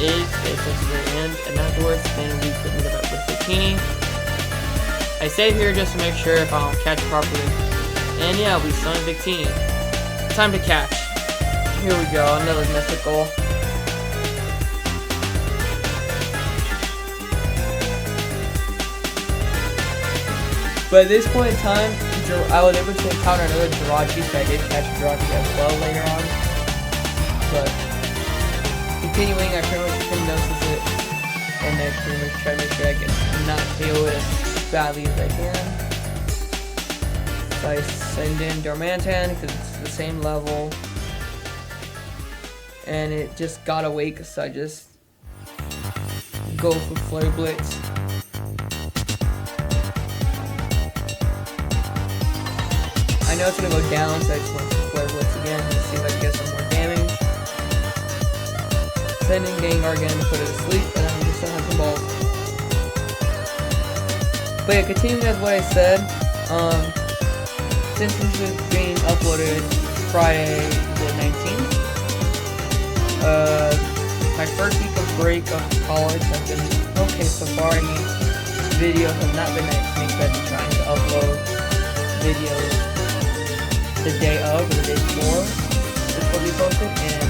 it's just the very end. And afterwards, then we could meet up with Bikini. I save here just to make sure if I don't catch properly. And yeah, we summon Bikini. Time to catch. Here we go, another mythical. But at this point in time, I was able to encounter another Jirachi, so I did catch Jirachi as well later on. But continuing, I pretty much couldn't notice it, and I pretty much try to make sure I can not KO it as badly as I can. So I send in Dormantan because it's the same level, and it just got awake, so I just go for Flare Blitz. I know it's gonna go down, so I just want to Flare Blitz again and see if I can get some more damage. Sending Gengar again to put it to sleep, and then we just still have some balls. But yeah, continuing as what I said, since this is being uploaded Friday the 19th, my first week of break of college has been okay so far. I mean, videos have not been nice, but I'm trying to upload videos the day of or the day before this will be posted, and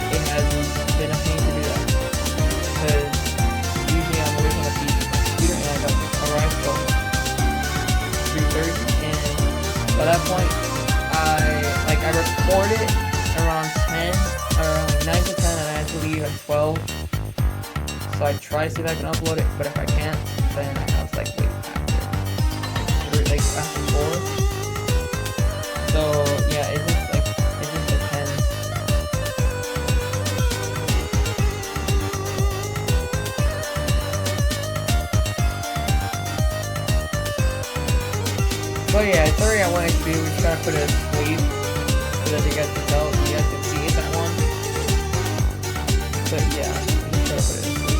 it hasn't been a pain to do that because usually I'm always on a computer and I don't arrive till 3:30, and by that point I record it around 9 to 10, and I have to leave at 12. So I try to see if I can upload it, but if I can't, then I have like wait after 4. So yeah, it just depends. But yeah, sorry I wanted to be trying to put it asleep so that you guys can tell, you guys can see that one. But yeah, I'm just trying to put it asleep.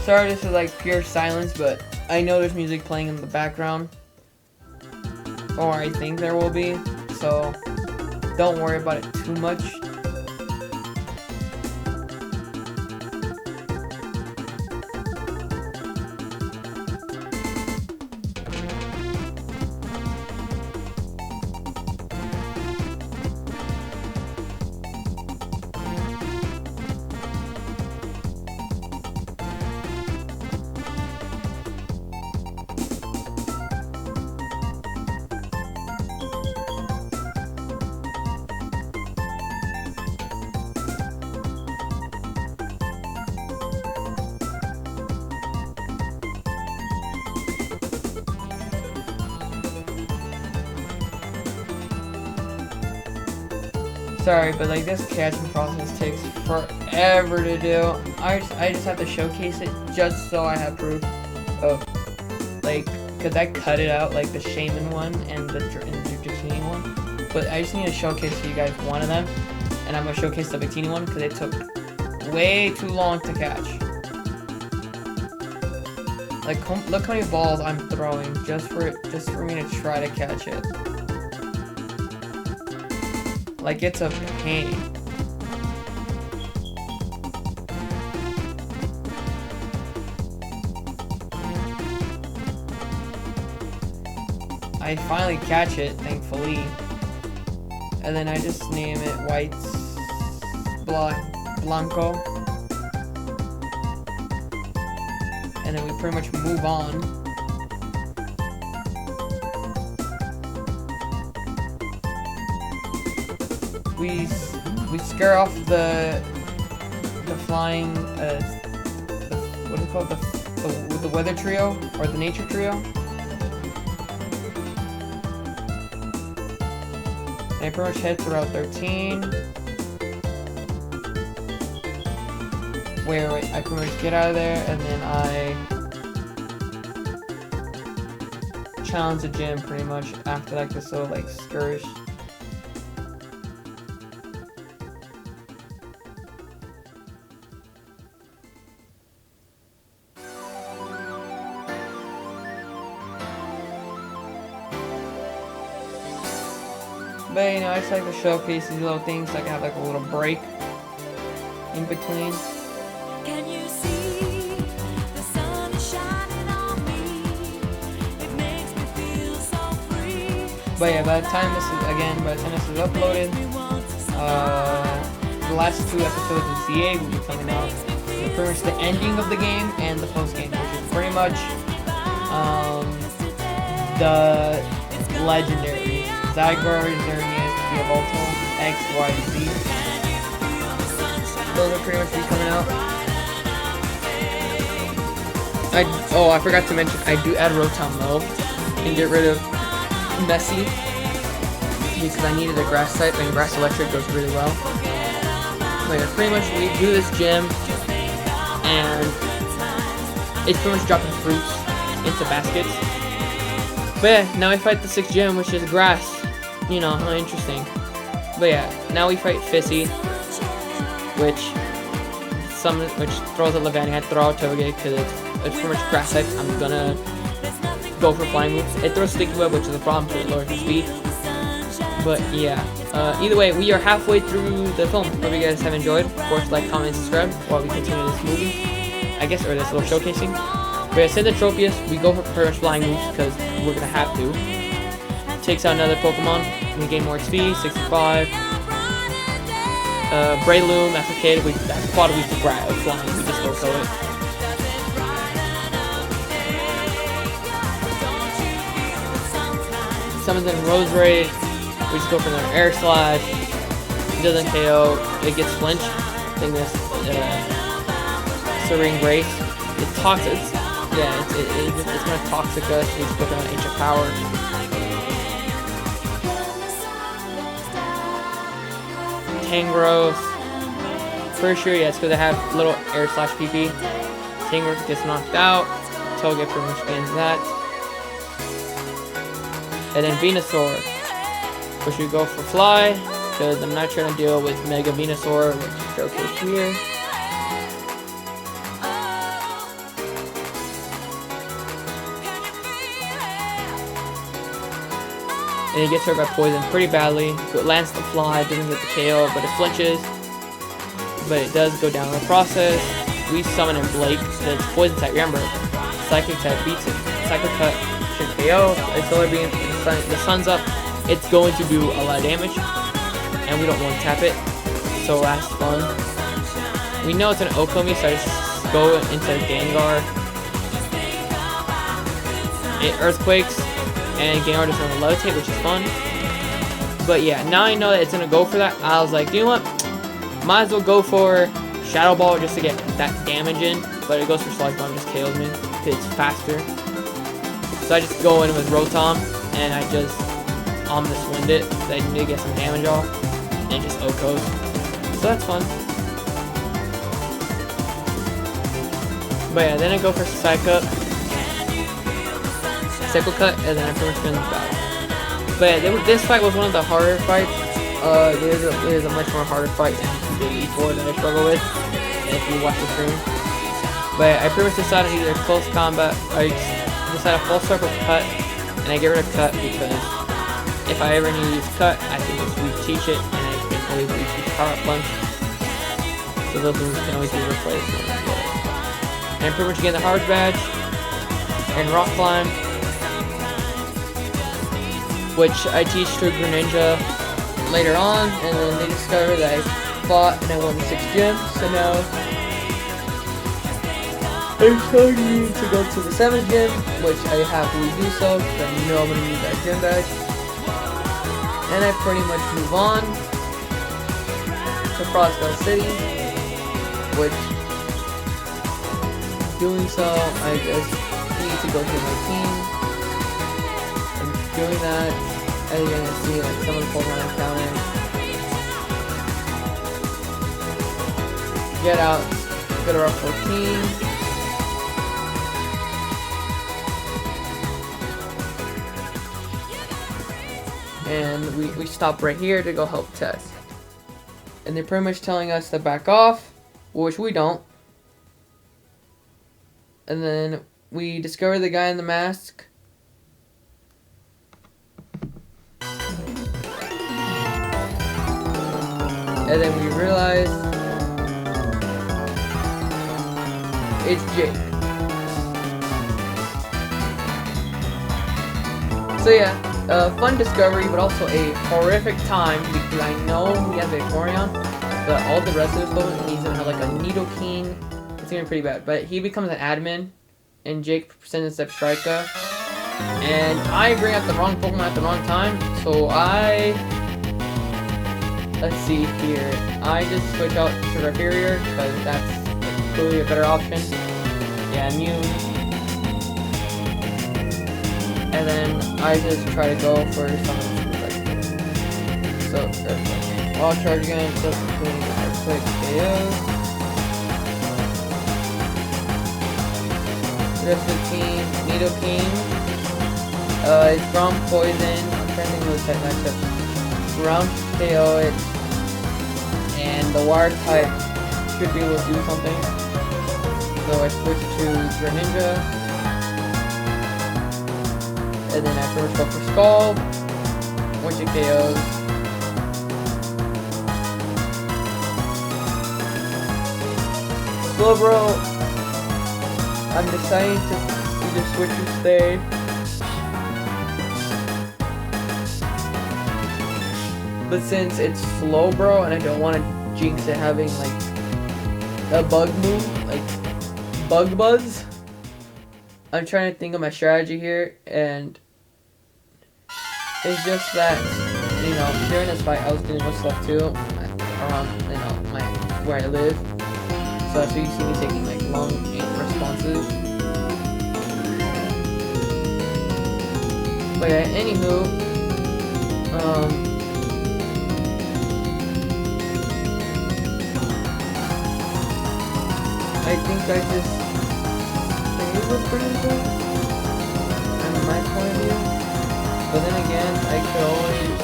Sorry, this is like pure silence, but I know there's music playing in the background, or I think there will be, so don't worry about it too much. Sorry, but like this catching process takes forever to do. I just have to showcase it just so I have proof of, like, cause I cut it out, like the shaman one and the Dratini one. But I just need to showcase to you guys one of them, and I'm gonna showcase the Victini one because it took way too long to catch. Like, look how many balls I'm throwing just for me to try to catch it. Like, it's a pain. I finally catch it, thankfully. And then I just name it White's Blanco. And then we pretty much move on. We scare off the flying what is it called, the weather trio or the nature trio. And I pretty much head to Route 13, where I pretty much get out of there, and then I challenge the gym pretty much after like this little like skirmish. But you know, I just like to showcase these little things so I can have like a little break in between. Can you see the sun is shining on me? It makes me feel so free. But yeah, by the time this is uploaded, the last 2 episodes of CA will be coming out. They're pretty much the ending of the game and the post game, which is pretty much the legendary Zygarde, Xerneas, Diavolto, X, Y, Z. Those are pretty much be coming out. I forgot to mention, I do add Rotom Low and get rid of Messy because I needed a grass type, and grass electric goes really well. But yeah, pretty much we do this gym and it's pretty much dropping fruits into baskets. But yeah, now we fight the 6th gym, which is grass. You know, how interesting. But yeah, now we fight Fissy, which throws a Levani. I throw out Togekiss because it's pretty much grass type. I'm gonna go for flying moves. It throws Sticky Web, which is a problem to lower the speed. But yeah, either way, we are halfway through the film. Hope you guys have enjoyed. Of course, like, comment, subscribe while we continue this movie, I guess, or this little showcasing. But yeah, send the Tropius. We go for pretty much flying moves because we're gonna have to. Takes out another Pokemon. We gain more XP, 65. Breloom, that's okay. That's quad weak to flying. We just go kill it. Summons in Roserade. We just go for another Air Slash. It doesn't KO. It gets flinched. I think this Serene Grace. It's toxic. It's gonna toxic us. We just go for an Ancient Power. Tangrowth. For sure, yeah, it's because I have little Air Slash PP. Tangrowth gets knocked out. Togekiss pretty much gains that. And then Venusaur, which we go for Fly, because I'm not trying to deal with Mega Venusaur, which is showcased here. And he gets hurt by poison pretty badly. So it lands the Fly, doesn't get the KO, but it flinches. But it does go down in the process. We summon in Blake, so it's poison type. Remember, Psychic type beats it. Psychic Cut should KO. It's Solar Beam, the sun's up. It's going to do a lot of damage, and we don't want to tap it. So that's fun. We know it's an Okomi, so I just go into Gengar. It Earthquakes. And Gengar doesn't want to levitate, which is fun. But yeah, now I know that it's going to go for that. I was like, you know what? Might as well go for Shadow Ball just to get that damage in. But it goes for Sludge Bomb, just KOs me. It's faster. So I just go in with Rotom, and I just Omnis Wind it. So I need to get some damage off. and just Okos. So that's fun. But yeah, then I go for Psycho Cut, and then I pretty much win the battle. But yeah, this fight was one of the harder fights. There's a much more harder fight than the E4 that I struggle with, if you watch the stream. But I pretty much decided either close combat, I decided full circle cut, and I get rid of cut because if I ever need to use cut, I can just re-teach it, and I can always re-teach power punch. So those ones can always be replaced. And I'm pretty much getting the hard badge and rock climb, which I teach to Greninja later on, and then they discover that I fought and I won 6 gyms, so now I'm telling you to go to the 7th gym, which I happily do so, because I know I'm going to need that gym badge. And I pretty much move on to Frostbell City, which, doing so, I just need to go to my team. And doing that, as you're gonna see, like some of the Pokemon encounter. Get out, go to Route 14. And we stop right here to go help Tess. And they're pretty much telling us to back off, which we don't. And then we discover the guy in the mask. And then we realize it's Jake. So yeah, fun discovery, but also a horrific time because I know he has a Vaporeon, but all the rest of his Pokemon, he's gonna have like a Nidoking. It's gonna be pretty bad. But he becomes an admin, and Jake sends Step Striker. And I bring out the wrong Pokemon at the wrong time, so let's see here. I just switch out to Rhyperior because that's clearly a better option. Yeah, Immune. And then I just try to go for something like so. I'll charge again. So quick KO. The rest of the team, Nidoking. It's Ground Poison. I'm trying to think of the type matchup. Ground KO it, and the Water type should be able to do something. So I switch to Greninja, and then I first go for Skull, which it KOs. Slowbro, I'm deciding to either switch or stay. But since it's Slowbro and I don't want to jinx it having like a bug move, like Bug Buzz, I'm trying to think of my strategy here, and it's just that, you know, during this fight I was doing most stuff too, around, you know, where I live. So that's why you see me taking like long responses. But yeah, anywho, I think I just stayed with Greninja, from my point of view. But then again, I could always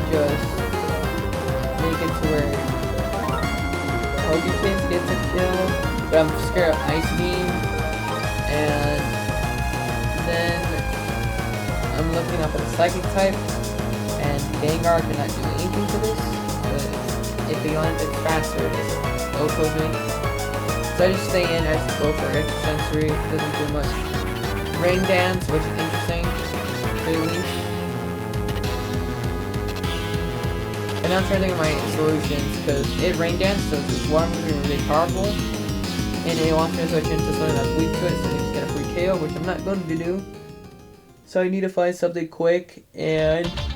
just make it to where Togekiss gets a kill, but I'm scared of Ice Beam, and then I'm looking up at the Psychic type, and Gengar cannot do anything to this, but if he lands it faster, it's Okos me. So I just stay in, I just go for extra sensory, doesn't do much. Rain Dance, which is interesting, clearly. And now I'm trying to think of my solutions, because it Rain Dance, so this water move is really powerful, and it wants me to switch into something that's weak to it, so I just get a free KO, which I'm not going to do. So I need to find something quick, and I'm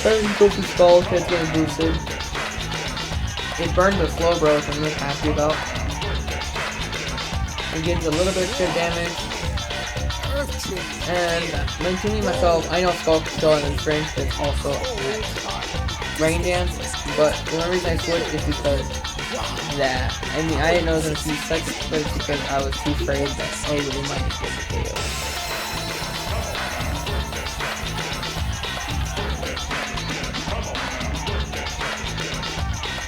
going to go for Skull, because it's getting boosted. It burned the Slowbro, which I'm really happy about. It gives a little bit of chip damage. And maintaining myself, I know Skull and Strength is also at Rain Dance, but the only reason I switched is because that, I mean, I didn't know it was going to be such, but it's because I was too afraid that I really might just get the KO.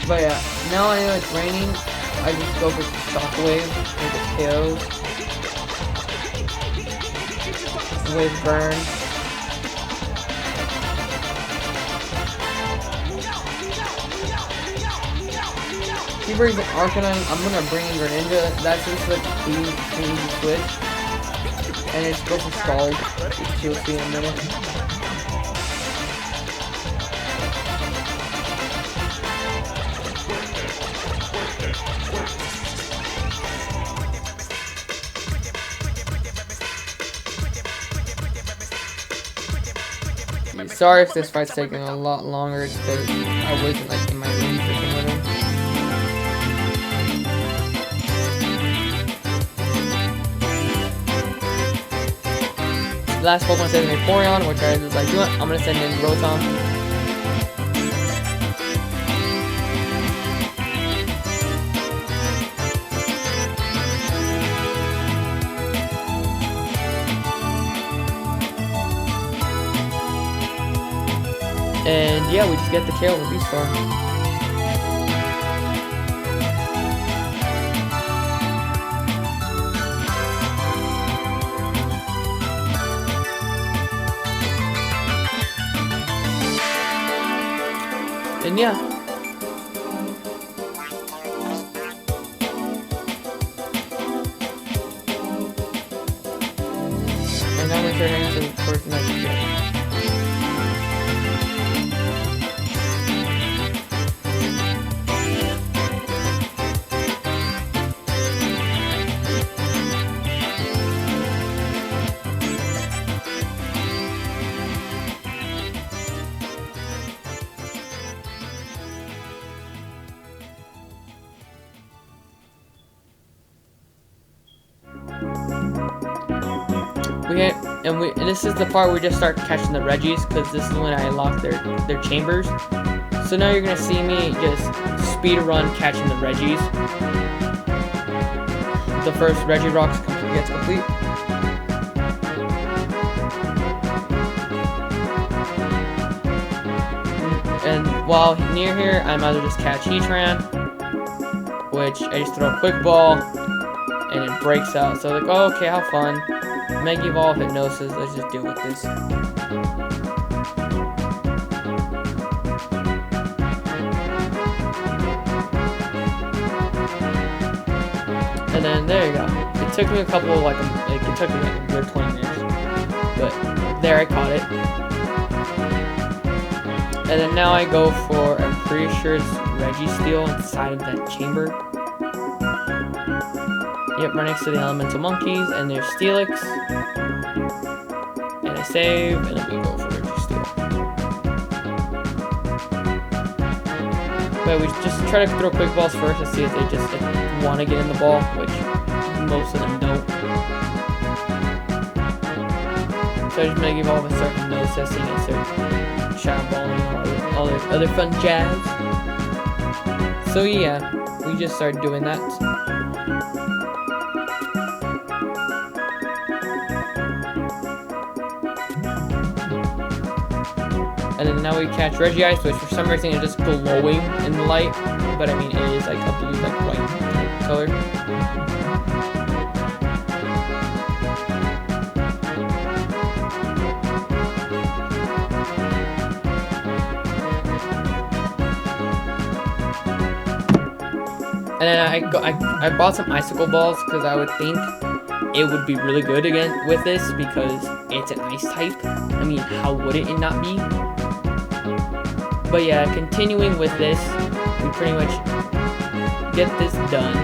But yeah, now I know it's raining, I just go for Shockwave and get KOs. With Burn. He brings an Arcanine, I'm gonna bring in Greninja, that's just like the easy switch. And it's go for Scald, which you'll see in a minute. Sorry if this fight's taking a lot longer, it's because I wasn't like in my room for some of them. Last Pokemon sent in Vaporeon, which I was like, you know what, I'm gonna send in Rotom. And yeah, we just get the KO with V-Star. And yeah. And now we turn into the first next game. And this is the part where we just start catching the Reggies, because this is when I unlock their chambers. So now you're gonna see me just speed run catching the Reggies. The first Regirock gets complete. And while near here, I might as well just catch Heatran, which I just throw a quick ball and it breaks out. So like, oh, okay, have fun. Mega Evolve, Hypnosis, let's just deal with this. And then there you go. It took me a couple, it took me like a good 20 minutes. But there, I caught it. And then now I go for, I'm pretty sure it's Registeel inside of that chamber. Yep, right next to the Elemental Monkeys, and there's Steelix. And I save, and then we go for Registeel. But we just try to throw quick balls first to see if they just want to get in the ball, which most of them don't. So I just Mega Evolve and start nose testing and start shadow balling and all the other fun jazz. So yeah, we just started doing that. And then now we catch Regice, which for some reason is just glowing in the light. But I mean, it is like a blue, like white type color. And then I bought some icicle balls because I would think it would be really good again with this because it's an ice type. I mean, how would it not be? But yeah, continuing with this, we pretty much get this done.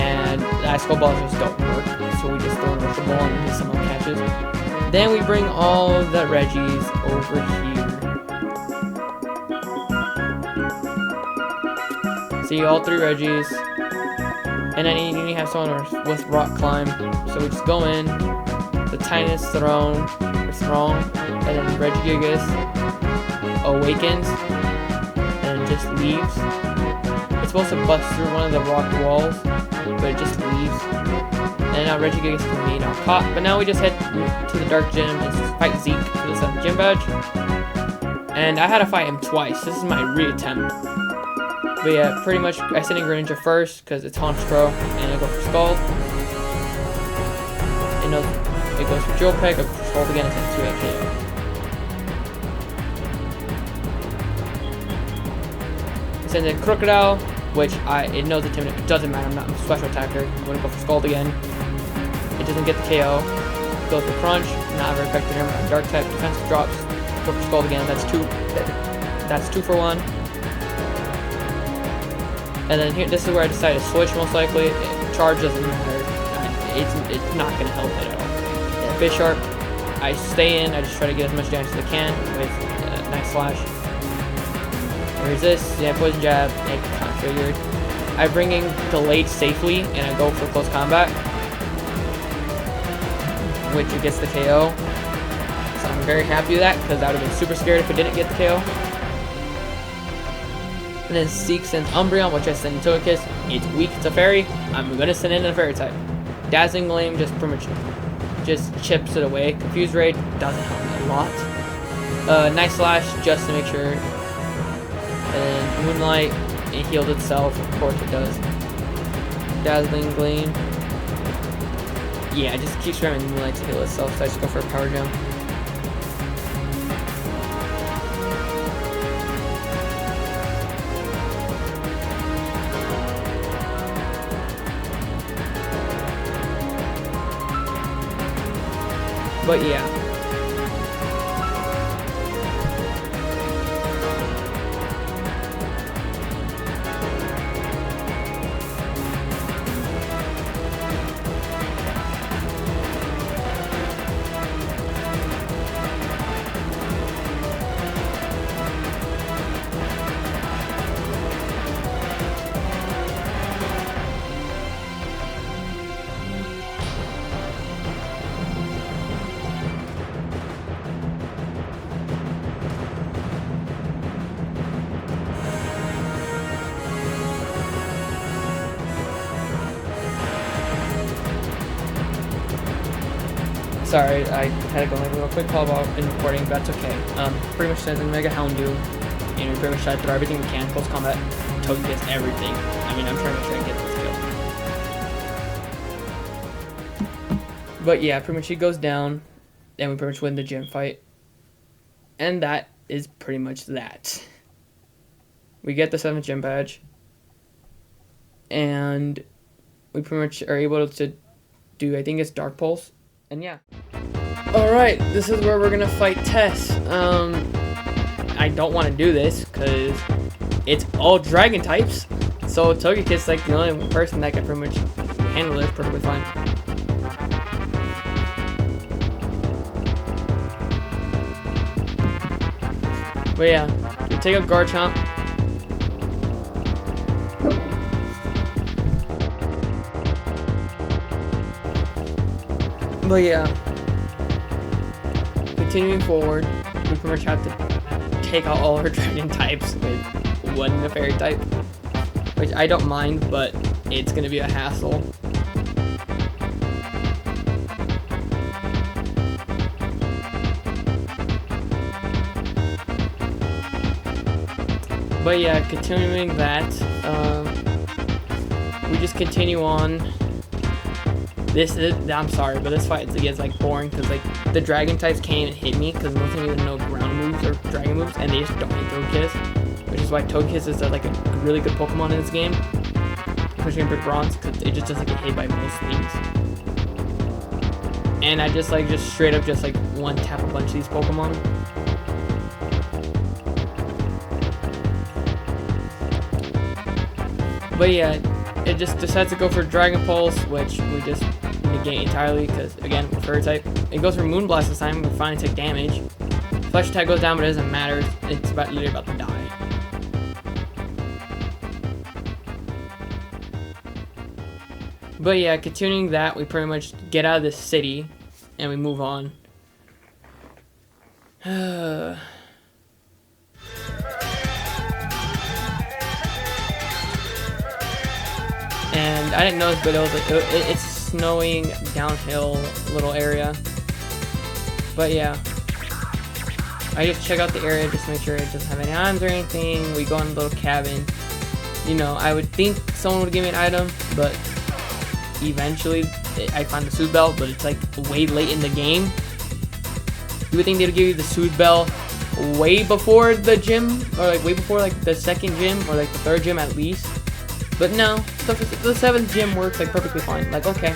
And the icicle balls just don't work, so we just throw an ultra ball and hit someone catches. Then we bring all the Reggies over here. See all three Reggies. And then you need to have someone with rock climb. So we just go in, the tiniest throne, and then Regigigas awakens, and just leaves. It's supposed to bust through one of the rock walls, but it just leaves. And now Regigigas can be now caught. But now we just head to the Dark Gym and fight Zeke for the 7th gym badge. And I had to fight him twice. This is my reattempt. But yeah, pretty much I send in Greninja first because it's Honchkrow, and I go for Scald. And it goes for Drill Peck, I go for Scald again, and it's 2-8 KO. Send in Crocodile, which it knows Intimidate. It doesn't matter, I'm a special attacker. I'm going to go for Scald again. It doesn't get the KO. Goes for Crunch, not very effective. Remember, I'm Dark type, defense drops. Go for Scald again, that's 2 for 1. And then here, this is where I decide to switch most likely. Charge doesn't matter. It's not going to help it at all. Yeah, Bisharp, I stay in, I just try to get as much damage as I can with Night Slash. Resist, yeah, Poison Jab, it kind of figured. I bring in Delayed safely, and I go for Close Combat, which it gets the KO. So I'm very happy with that, because I would have been super scared if it didn't get the KO. And then Zeke sends Umbreon, which I send into Togekiss. It's weak to Fairy. I'm going to send in a Fairy type. Dazzling Gleam just pretty much just chips it away. Confuse Ray doesn't help me a lot. Night Slash just to make sure. And Moonlight, it healed itself. Of course it does. Dazzling Gleam. Yeah, it just keeps spamming Moonlight to heal itself, so I just go for a Power Gem. But yeah. Sorry, I had to go make a little quick call about in recording, but that's okay. Pretty much sends in Mega Houndoom, and we pretty much try to throw everything we can, close combat, Togekiss, everything. I mean, I'm trying to make sure I get this kill. But yeah, pretty much he goes down, and we pretty much win the gym fight. And that is pretty much that. We get the 7th gym badge, and we pretty much are able to do, I think it's Dark Pulse. And yeah. Alright, this is where we're gonna fight Tess. I don't want to do this because it's all dragon types. So Togekiss is like the only person that can pretty much handle this perfectly fine. But yeah, we take up Garchomp. But yeah, continuing forward, we pretty much have to take out all our dragon types with one fairy type, which I don't mind, but it's gonna be a hassle. But yeah, continuing that, we just continue on. I'm sorry, but this fight gets like boring because like the dragon types can't even hit me because most of them even know ground moves or dragon moves, and they just don't hit Togekiss, which is why Togekiss is like a really good Pokemon in this game, especially in Brick Bronze, because it just doesn't get hit by most things. And I just straight up just like one tap a bunch of these Pokemon. But yeah, it just decides to go for Dragon Pulse, which we just negate entirely because, again, we're Fairy type. It goes for Moonblast this time, we finally take damage. Flesh attack goes down, but it doesn't matter. It's literally about to die. But yeah, continuing that, we pretty much get out of this city and we move on. And I didn't notice, but it's snowing downhill little area. But yeah, I just check out the area just to make sure it doesn't have any items or anything. We go in a little cabin. You know, I would think someone would give me an item, but eventually I find the soothe bell, but it's like way late in the game. You would think they would give you the soothe bell way before the gym, or like way before like the second gym, or like the third gym at least. But no, the seventh gym works like perfectly fine. Like, okay.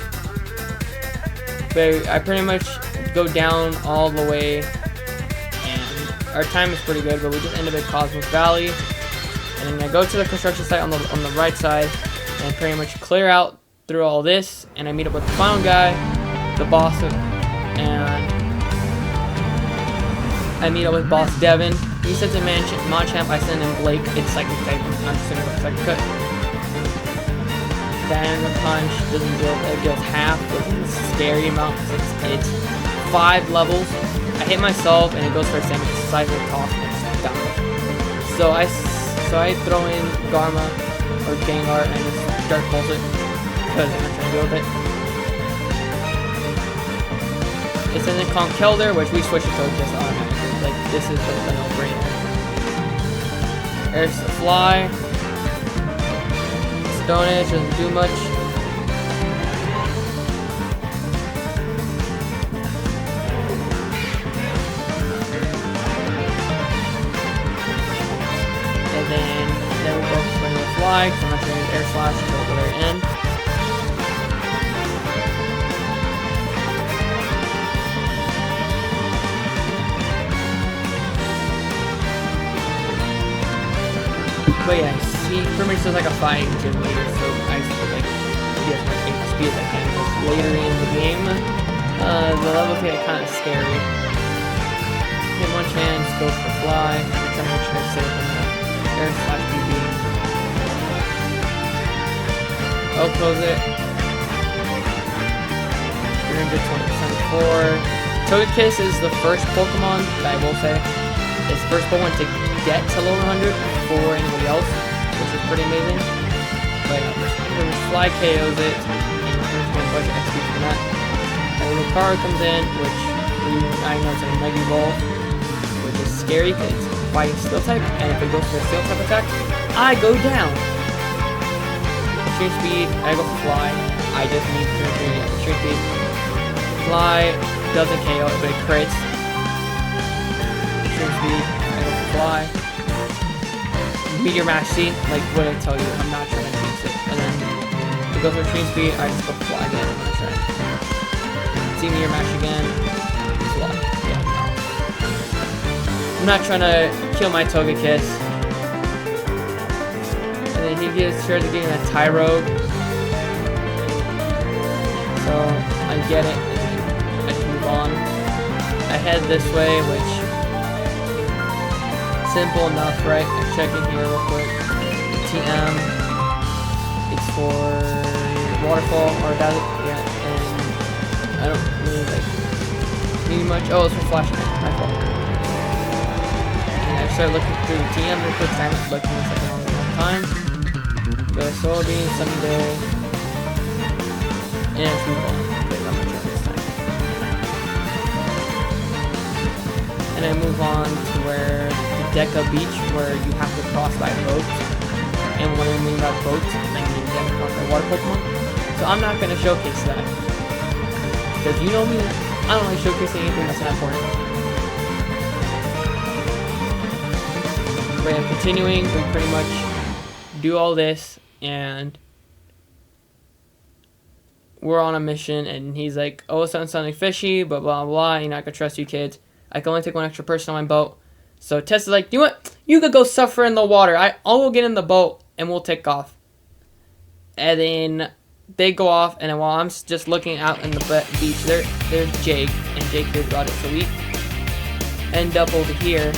But I pretty much go down all the way, and our time is pretty good, but we just end up at Cosmos Valley. And then I go to the construction site on the right side, and pretty much clear out through all this, and I meet up with the final guy, the boss, and I meet up with Boss Devin. He sends in Machamp, I send in Blake. It's Psychic type. I'm just gonna go Psychic Cut. Diamond Punch doesn't deal, it deals half, which is a scary amount because it's 5 levels. I hit myself and it goes for a semi cycle toss and it's done. So I throw in Garma or Gengar and just Dark Pulse it because I'm not trying to deal with it. It's in the Conkeldurr, which we switch it to just automatically. Like, this is a no-brainer. There's the Fly. Stone Edge doesn't do much. And then we'll go for the Fly, because I'm not going to use Air Slash until the very end. But yeah, he pretty much does like a fighting gym later, so I like get as much speed as I can. Because later in the game, the levels get kind of scary. Hit one chance, goes for Fly. I'm trying to make sure I save him Air Slash BB. I'll close it. 324. Togekiss is the first Pokemon that I will say. It's the first Pokemon to get to level 100 before anybody else, which is pretty amazing. But Fly KOs it, and there's a bunch of XP from that. And the card comes in, which I know it's a Mega Evolve, which is scary because it's fighting Steel type, and if it goes for a Steel type attack, I go down. Extreme Speed, I go for Fly. I just need Extreme Speed. Fly doesn't KO it, but it crits. Extreme Speed, I go for Fly. Meteor Mash, see? Like, what did I tell you? I'm not trying to fix it. And then, to go for Extreme Speed, I just go for Fly again. I'm not trying. See Meteor Mash again. Fly. Yeah. I'm not trying to kill my Togekiss. And then he tries to give me that Tyrogue. So, I get it. And I just move on. I head this way, which... simple enough, right? I check in here real quick. TM. It's for waterfall or that, yeah. And I don't really like need much. Oh, it's for flashlight. My fault. And I start looking through the TM real quick. I'm looking a second on the one time. Go Solar Beam, Sunday, and let's move on. Okay, I'm gonna try this time. And I move on to where Deca Beach, where you have to cross by boat. And when I mean by boat, I mean you have to cross by water Pokemon. So I'm not going to showcase that. Because you know me, I don't like showcasing anything that's not important. But yeah, continuing, we pretty much do all this, and we're on a mission, and he's like, oh, something fishy, but blah, blah, blah, you're not going to trust you kids. I can only take one extra person on my boat. So Tess is like, you know what? You could go suffer in the water. I'll get in the boat and we'll take off. And then they go off, and then while I'm just looking out in the beach, there's Jake, and Jake hears about it. So we end up over here,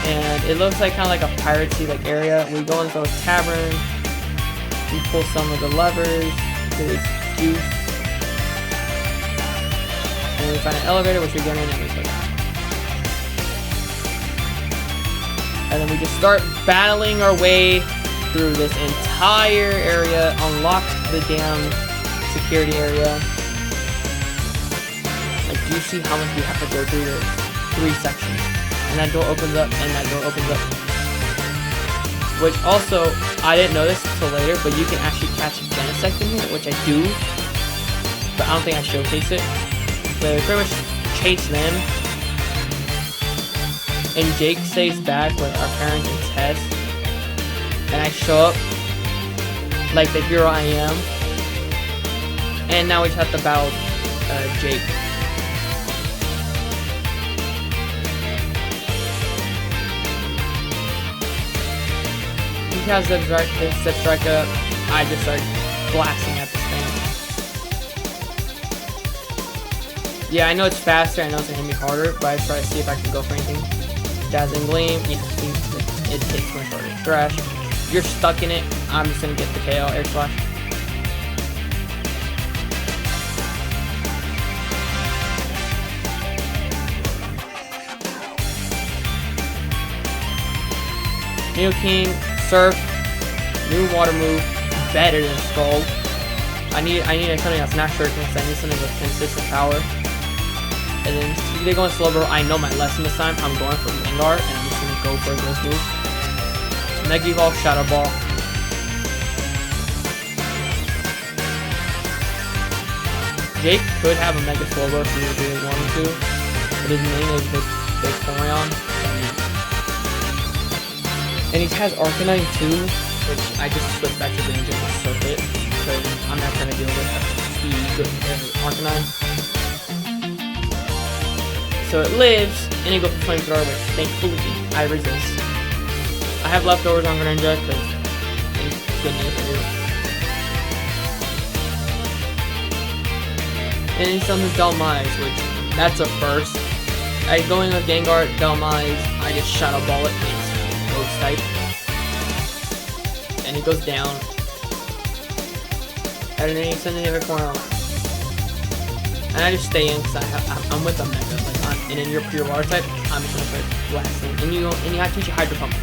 and it looks like kind of like a piratey like area. We go into a tavern, You pull some of the levers to this juice. And then we find an elevator, which we get in and we go down. And then we just start battling our way through this entire area, unlock the damn security area. Like, do you see how much we have to go through this? 3 sections. And that door opens up, and that door opens up. Which also, I didn't notice until later, but you can actually catch Genesect in here, which I do. But I don't think I showcase it. But we pretty much chase them. And Jake stays back with our parents and Tess. And I show up like the hero I am. And now we just have to battle Jake. He has the step strike up. I just start blasting at this thing. Yeah, I know it's faster. I know it's gonna hit me harder, but I try to see if I can go for anything. Dazzling Gleam. Yeah, it takes much harder. Thrash. You're stuck in it. I'm just gonna get the KO. Air Slash. Neo King, Surf, new water move, better than Skull. I need something that's not shuriken because I need something with consistent power. And then they go in slow burrow. I know my lesson this time. I'm going for Gengar, and I'm just gonna go for this move. Mega Evolve, Shadow Ball. Jake could have a Mega Slowbro if he really wanted to, but his main is the Corion. And he has Arcanine too, which I just switched back to Greninja to surf it, because I'm not trying to deal with Arcanine. So it lives, and it goes for Flamethrower, which thankfully I resist. I have leftovers on Greninja, because thank goodness I do. And then something Delmise, which that's a first. I go in with Gengar, Delmise, I just Shadow Ball it. Ghost type, and it goes down, and then he sends it every corner, and I just stay in because I'm with a Mega, and then you're pure water type. I'm just gonna start blasting, and you have to teach you Hydro Pump.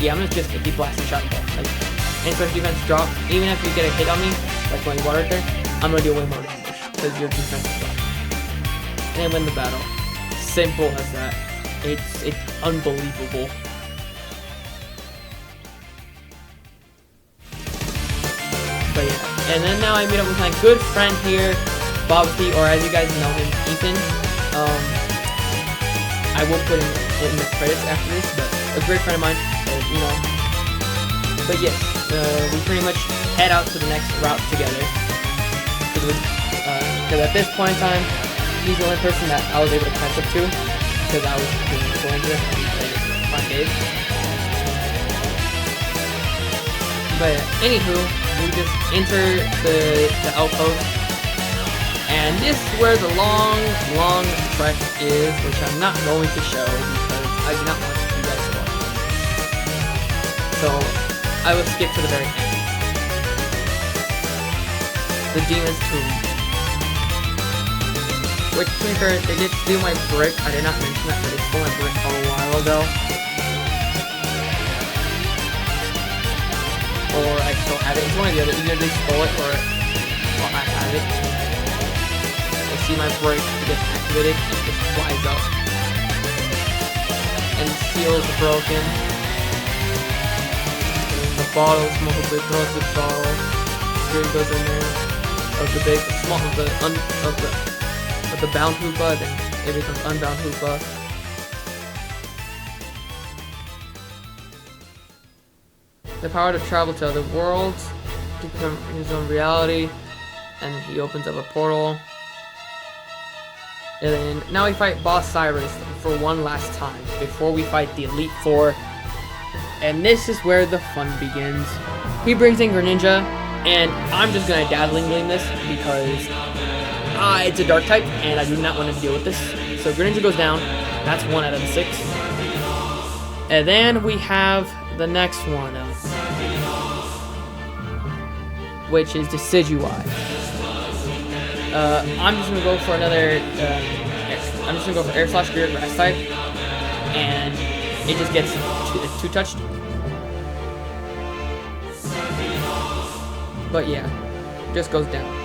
Yeah, I'm just gonna keep blasting Shadow Ball. Like, any special defense drop, even if you get a hit on me, like going water there, I'm gonna deal way more damage because your defense is drop, and then win the battle. Simple as that. It's unbelievable. But yeah, and then now I meet up with my good friend here, Bobby, or as you guys know him, Ethan. I will put him in the credits after this, but a great friend of mine, you know. But yes, we pretty much head out to the next route together. Because at this point in time, he's the only person that I was able to catch up to, because I was going to my cave. But anywho, we just enter the outpost, and this is where the long trek is, which I'm not going to show because I do not want you guys to watch. So I will skip to the very end. The Demon's Tomb, which to be fair, they did steal my brick. I did not mention that, but they stole my brick a while ago. Or I still have it. It's one or the other. Either they stole it or well, I have it. I see my break gets activated and it just flies up. And the seal is broken. And the bottle, small bit throws the bottle. Spirit goes in there. Of the big small of the bound Hoopa, then it becomes unbound Hoopa. The power to travel to other worlds, to become his own reality, and he opens up a portal. And then now we fight Boss Cyrus for one last time before we fight the Elite Four. And this is where the fun begins. He brings in Greninja, and I'm just gonna Dazzling Gleam this because it's a Dark type, and I do not want to deal with this. So Greninja goes down. That's 1 out of the 6. And then we have the next one. which is Decidueye. I'm just gonna go for another. I'm just gonna go for Air Slash Spirit Grass type, and it just gets two touched. But yeah, just goes down.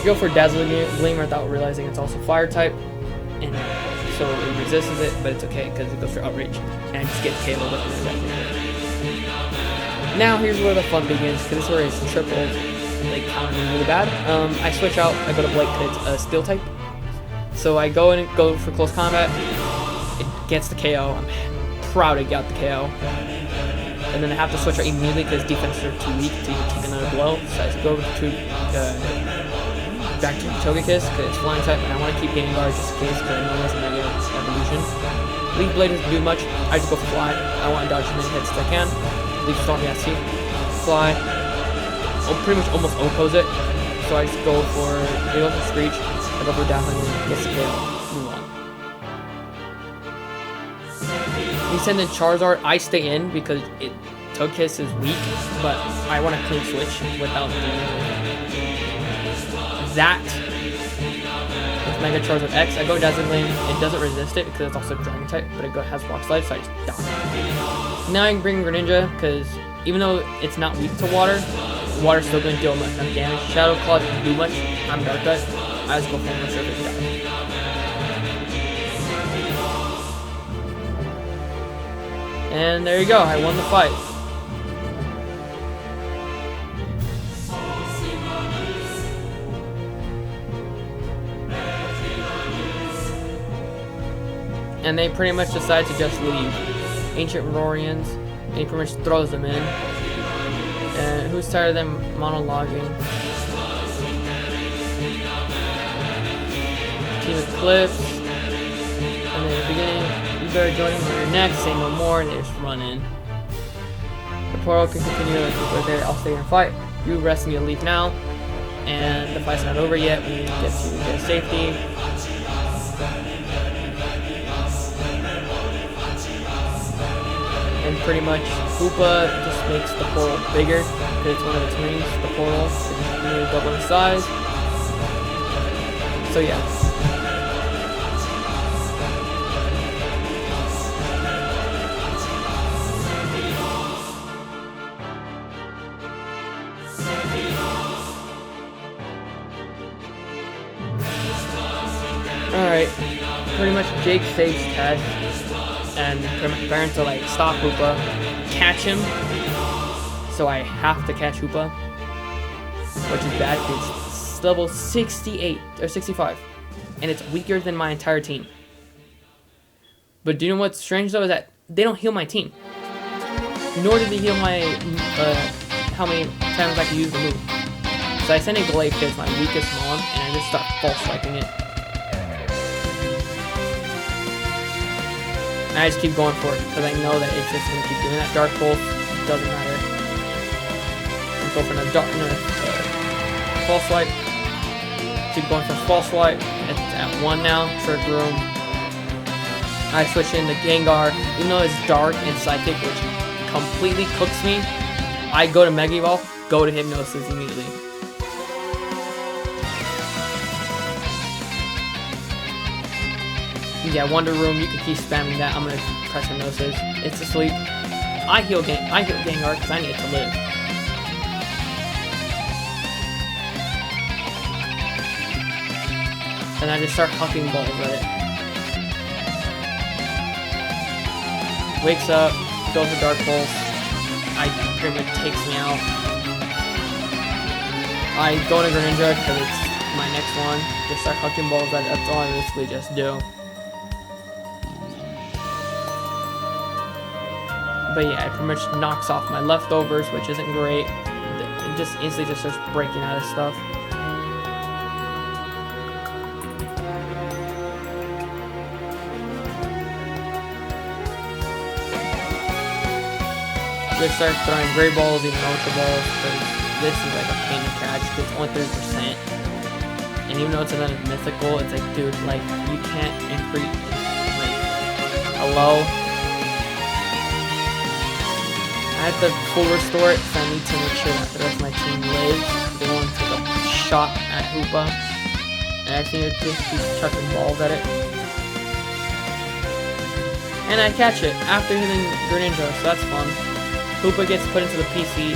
Go for Dazzling Gleam without realizing it's also Fire type, and so it resists it, but it's okay because it goes for Outrage, and I just get KO with it. Now here's where the fun begins, because this is where it's tripled, like countering really bad. I switch out, I go to Blake because it's a Steel type, so I go for close combat. It gets the KO. I'm proud it got the KO, and then I have to switch out immediately because defenses are too weak to even take another blow. So I go to back to Togekiss because it's flying type, and I want to keep getting guard just in case because I know it has a negative evolution. Leaf Blade doesn't do much. I just go for Fly. I want to dodge as many hits as I can. Leaf Storm, yes, see. Fly. I'll pretty much almost oppose it. So I just go for Screech. I go for Dazzling and gets the KO. Move on. He sends in Charizard. I stay in because Togekiss is weak, but I want to clean switch without doing that. With Mega Charizard X, I go Dazzling Gleam. It doesn't resist it because it's also Dragon type, but it has Rock Slide, so I just die. Now I can bring Greninja because even though it's not weak to water's still going to deal much damage. Shadow Claw doesn't do much. I'm Dark type. I just go for my surface and die. And there you go. I won the fight. And they pretty much decide to just leave. Ancient Rorians, and he pretty much throws them in. And who's tired of them monologuing? Team Eclipse. And then at the beginning, you better join them when you're next, say no more, and they just run in. The portal can continue like we're there, I'll stay here and fight. You rest and you leave now. And the fight's not over yet, we get to their safety. And pretty much Hoopa just makes the portal bigger because it's one of its wings. The portal is nearly double in size. So yeah. Alright, pretty much Jake saves Ted. And preparing to like stop Hoopa, catch him. So I have to catch Hoopa, which is bad because it's level 68 or 65, and it's weaker than my entire team. But do you know what's strange though is that they don't heal my team, nor did they heal my how many times I can use the move. So I send a Glaive because it's my weakest mon, and I just start false striking it. And I just keep going for it because I know that it's just going to keep doing that. Dark Pulse doesn't matter. I'm going for another False Swipe. Keep going for False Swipe. It's at 1 now. Trick Room. I switch in the Gengar. Even though it's Dark and Psychic, which completely cooks me, I go to Mega Evolve, go to Hypnosis immediately. Yeah, Wonder Room, you can keep spamming that. I'm gonna press Hypnosis. It's asleep. I heal Gengar because I need it to live. And I just start hucking balls at it. Wakes up, goes to Dark Pulse. Pretty much takes me out. I go to Greninja because it's my next one. Just start hucking balls at it. That's all I basically just do. But yeah, it pretty much knocks off my leftovers, which isn't great. It just instantly just starts breaking out of stuff. Just start throwing Gray Balls, even Ultra Balls, because this is like a pain to catch, because it's only 30%. And And even though it's another mythical, it's like, dude, like, you can't increase, like, hello? I have to full restore it, so I need to make sure that the rest of my team lives. They won't take a shot at Hoopa. And I just need to keep chucking balls at it. And I catch it after hitting Greninja, so that's fun. Hoopa gets put into the PC.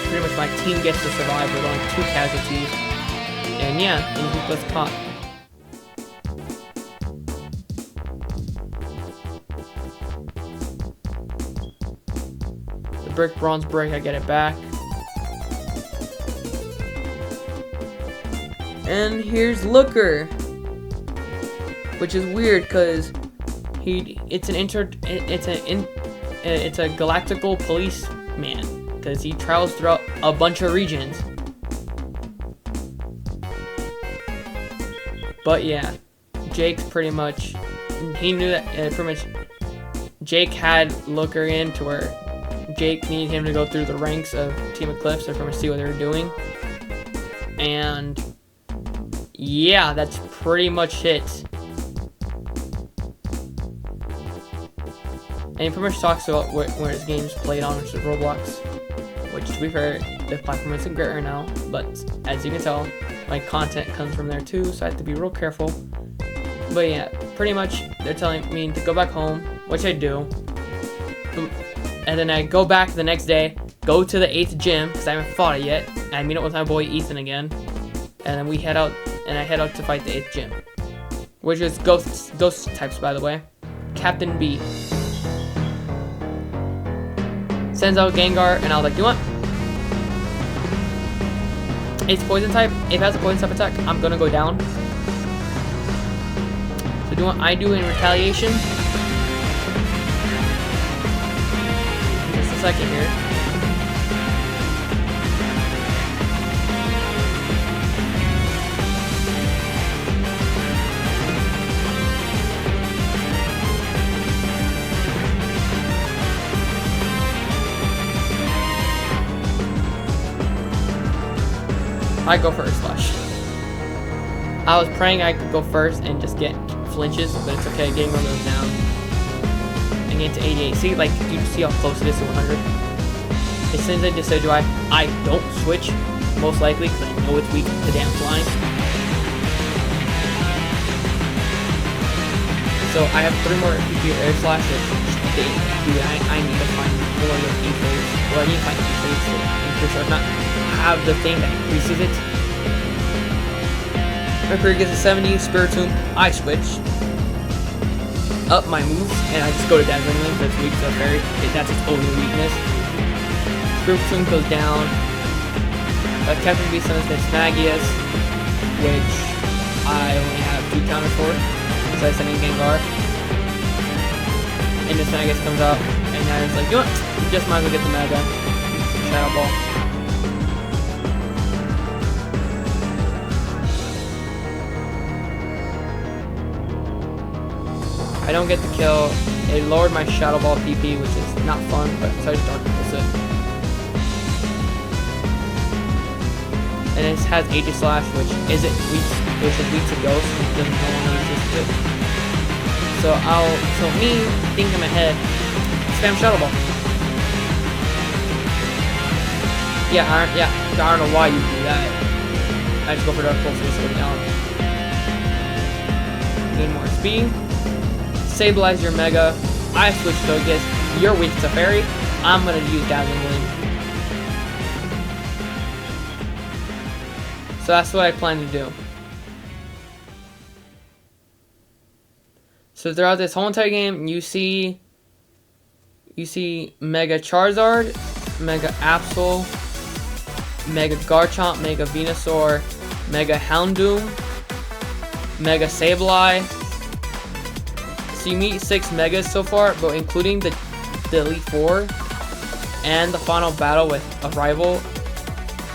Pretty much my team gets to survive with only 2 casualties. And yeah, and Hoopa's caught. The brick, bronze brick, I get it back. And here's Looker, which is weird because it's a galactical policeman because he travels throughout a bunch of regions. But yeah, Jake's pretty much, he knew that pretty much Jake had Looker in to where Jake needed him to go through the ranks of Team Eclipse to pretty much see what they were doing. And yeah, that's pretty much it. And he pretty much talks about where his game's played on, which is Roblox. Which, to be fair, the platform isn't great right now, but as you can tell, my content comes from there too, so I have to be real careful. But yeah, pretty much they're telling me to go back home, which I do. And then I go back the next day, go to the 8th gym, because I haven't fought it yet. And I meet up with my boy Ethan again. And then we head out, and I head out to fight the 8th gym. Which is ghost types, by the way. Captain B sends out Gengar, and I was like, you know what? It's poison type. If it has a poison type attack, I'm gonna go down. So do what I do in retaliation. Just a second here. I go first, Slash. I was praying I could go first and just get flinches, but it's okay. Gengar goes down. And get to 88. See, like, do you see how close it is to 100? As soon as I Decidueye, I don't switch, most likely, because I know it's weak to damn flying. So I have 3 more PP Air Slash, which I need to find more of E-Phase. Well, I need to find E-Phase to increase or not have the thing that increases it. Mercury gets a 70, Spiritomb, I switch up my moves, and I just go to Dazzling Gleam because it's weak to Fairy. That's its only weakness. Spiritomb goes down. Captain B summons this Magius, which I only have 2 counters for, so I send in Gengar. And this Magius comes out, and now it's like, you know what? You just might as well get the Mega. Shadow Ball. I don't get the kill. It lowered my Shadow Ball PP, which is not fun, but so I just Dark Pulse it. And it has Aegis Slash, which is weak to Ghost, which doesn't no longer exist to it. So me, thinking in my head, spam Shadow Ball. Yeah, I don't know why you do that. I just go for Dark Pulse and just go down. Gain more speed. Stabilize your Mega. I switch to Aegis. You're weak to Fairy. I'm gonna use Dazzling Gleam. So that's what I plan to do. So throughout this whole entire game, you see Mega Charizard, Mega Absol, Mega Garchomp, Mega Venusaur, Mega Houndoom, Mega Sableye. So you meet 6 Megas so far, but including the Elite Four and the final battle with a rival,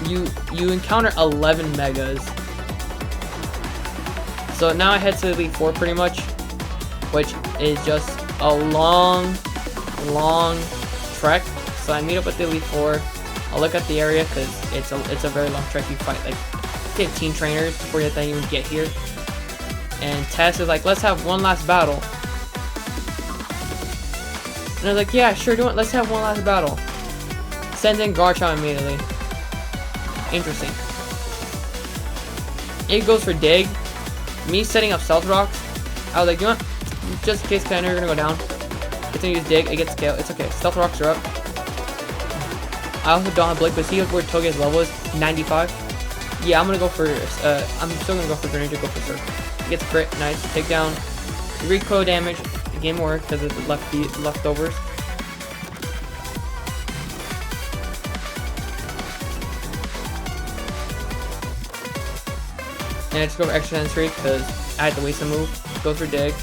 you encounter 11 Megas. So now I head to the Elite Four pretty much, which is just a long trek. So I meet up with the Elite Four. I'll look at the area because it's a very long trek. You fight like 15 trainers before they even get here. And Tess is like, let's have one last battle. And I was like, yeah, sure, let's have one last battle. Sends in Garchomp immediately. Interesting. It goes for Dig. Me setting up Stealth Rocks. I was like, you know what? Just in case, because I know you're going to go down. It's going to use Dig. It gets Scale. It's okay. Stealth Rocks are up. I also don't have Blink, but see where Toge's level is? 95. Yeah, I'm going to go for, I'm still going to go for Greninja, go for Surf. It gets crit. Nice. Take down. Recoil damage. The game work because of the leftovers. And I just go for extra sensory because I had to waste a move. Goes for Dig.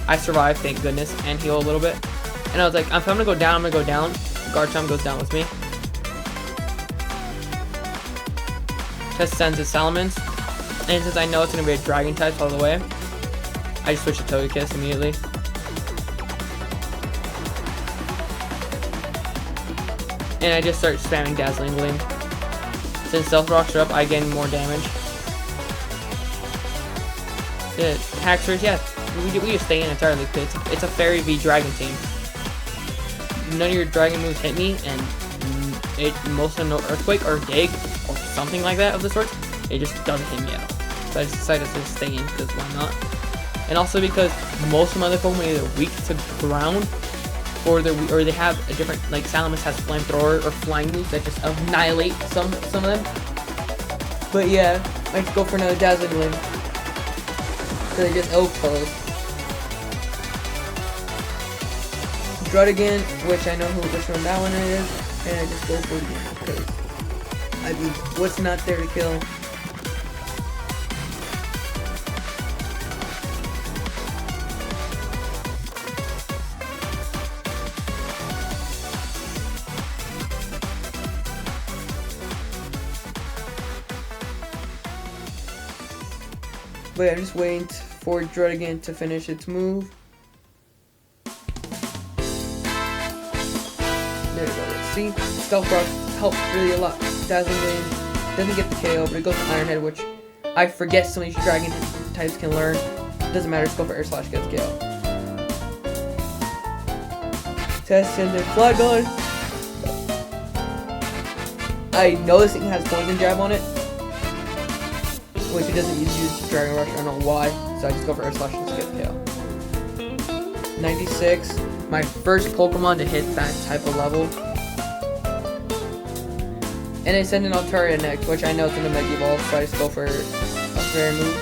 I survived, thank goodness, and heal a little bit. And I was like, if I'm gonna go down, I'm gonna go down. Garchomp goes down with me. Test sends his Salamence. And since I know it's gonna be a Dragon type all the way, I just switch to Togekiss immediately. And I just start spamming Dazzling Gleam. Since Stealth Rocks are up, I gain more damage. Hacksaws, yeah, we just stay in entirely because it's a Fairy v Dragon team. None of your Dragon moves hit me, and most of them no Earthquake or Dig or something like that of the sort. It just doesn't hit me at all. So I just decided to stay in because why not? And also because most of my other Pokemon are either weak to ground or they have a different, like Salamence has Flamethrower or Flying moves that just annihilate some of them. But yeah, I just go for another Dazzling Gleam. So they just O-pose. Druddigon, which I know which one that one is, and I just go for it because I mean, what's not there to kill? But yeah, I'm just waiting for Druddigon to finish its move. There we go. See? Stealth Rock helps really a lot. Dazzling Gleam doesn't get the KO, but it goes to Iron Head, which I forget some of these Dragon types can learn. Doesn't matter, just go for Air Slash, gets KO. Test sends in Flygon. I know this thing has Poison Jab on it, which it doesn't use Dragon Rush, I don't know why, so I just go for Air Slash and just get KO. 96, my first Pokemon to hit that type of level. And I send an Altaria next, which I know it's gonna Mega Evolve, so I just go for a Fairy move.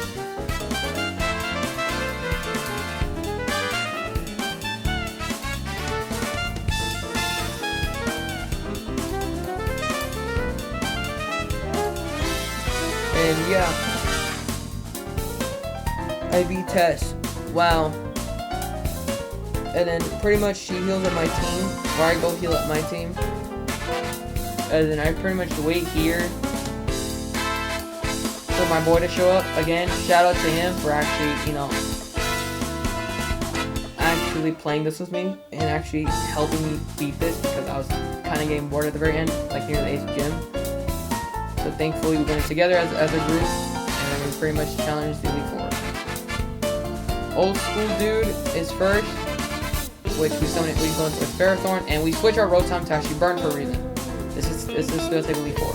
And yeah, I beat Tess. Wow. And then pretty much she heals up my team, or I go heal up my team. And then I pretty much wait here for my boy to show up. Again, shout out to him for actually, actually playing this with me and actually helping me beat this because I was kind of getting bored at the very end, like near the 8th gym. So thankfully we went together as a group, and then we pretty much challenged the Elite Four. Old School Dude is first, which we go into with Ferrothorn, and we switch our Rotom to actually Burn for a reason. This is gonna take Elite Four.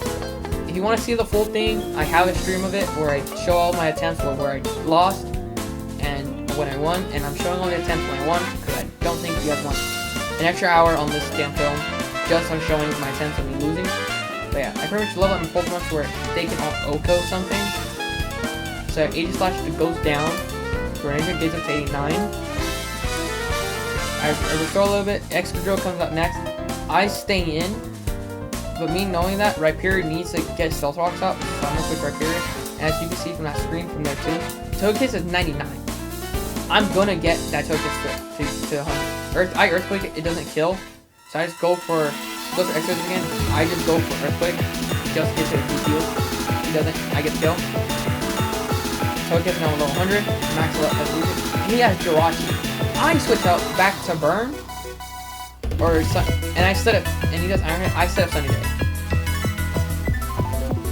If you want to see the full thing, I have a stream of it where I show all my attempts where I lost and when I won, and I'm showing all the attempts when I won because I don't think you guys want an extra hour on this damn film just on showing my attempts of me losing. But yeah, I pretty much level up my Pokemon to where they can all Oko something. So Aegislash goes down. Greninja gets up to 89. I restore a little bit. Excadrill comes up next. I stay in. But me knowing that, Rhyperior needs to get Stealth Rocks up, so I'm gonna switch Rhyperior. And as you can see from that screen from there too, Togekiss is 99. I'm gonna get that Togekiss to 100. Earthquake, it doesn't kill. So I just go for Exorcism again. I just go for Earthquake. Just get to the heal. He doesn't, I get kill. Togekiss now level 100. Max level evolution. He has Jirachi. I switch out back to Burn. And I set up, and he does Iron Head, I set up Sunny Day.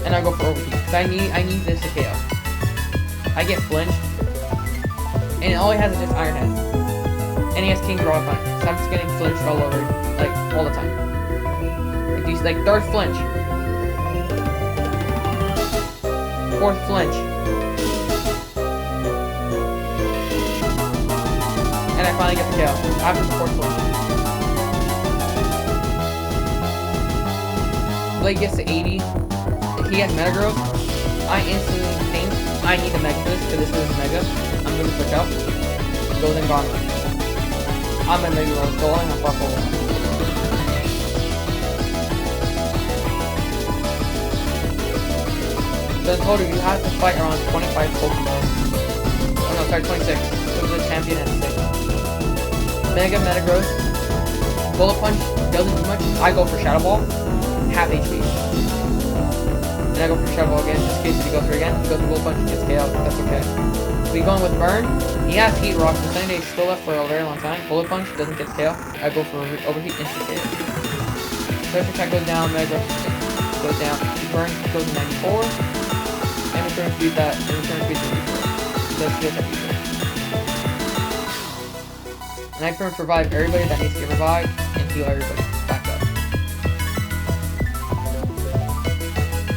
and I go for overheat because I need this to KO. I get flinched, and all he has is just Iron Head, and he has King Draw Punch. So I'm just getting flinched all over, like all the time. Like these, like third flinch, fourth flinch, and I finally get the KO after the fourth flinch. Blade gets to 80. He has Mega Growth. I instantly think I need a Mega for this because this is Mega. I'm gonna switch out. Golden Gauntlet. I'm a Mega Growth Golem. I'm fuck over. So in total, you have to fight around 25 Pokemon. Oh no, sorry, 26. So the champion has 6. Mega Growth. Bullet Punch doesn't do much. I go for Shadow Ball. Half HP. And I go for Shadow Ball again, just in case if he goes through again. He goes for Bullet Punch and gets KO. That's okay. We going with Burn. He has Heat Rock, so Sunny Day is still left for a very long time. Bullet Punch doesn't get KO. I go for Overheat, instant KO. First attack goes down, Mega goes down. Burn goes to 94. And return speed that, and return speed to 34. Let's get that feature. And I can revive everybody that needs to get revived and heal everybody back up.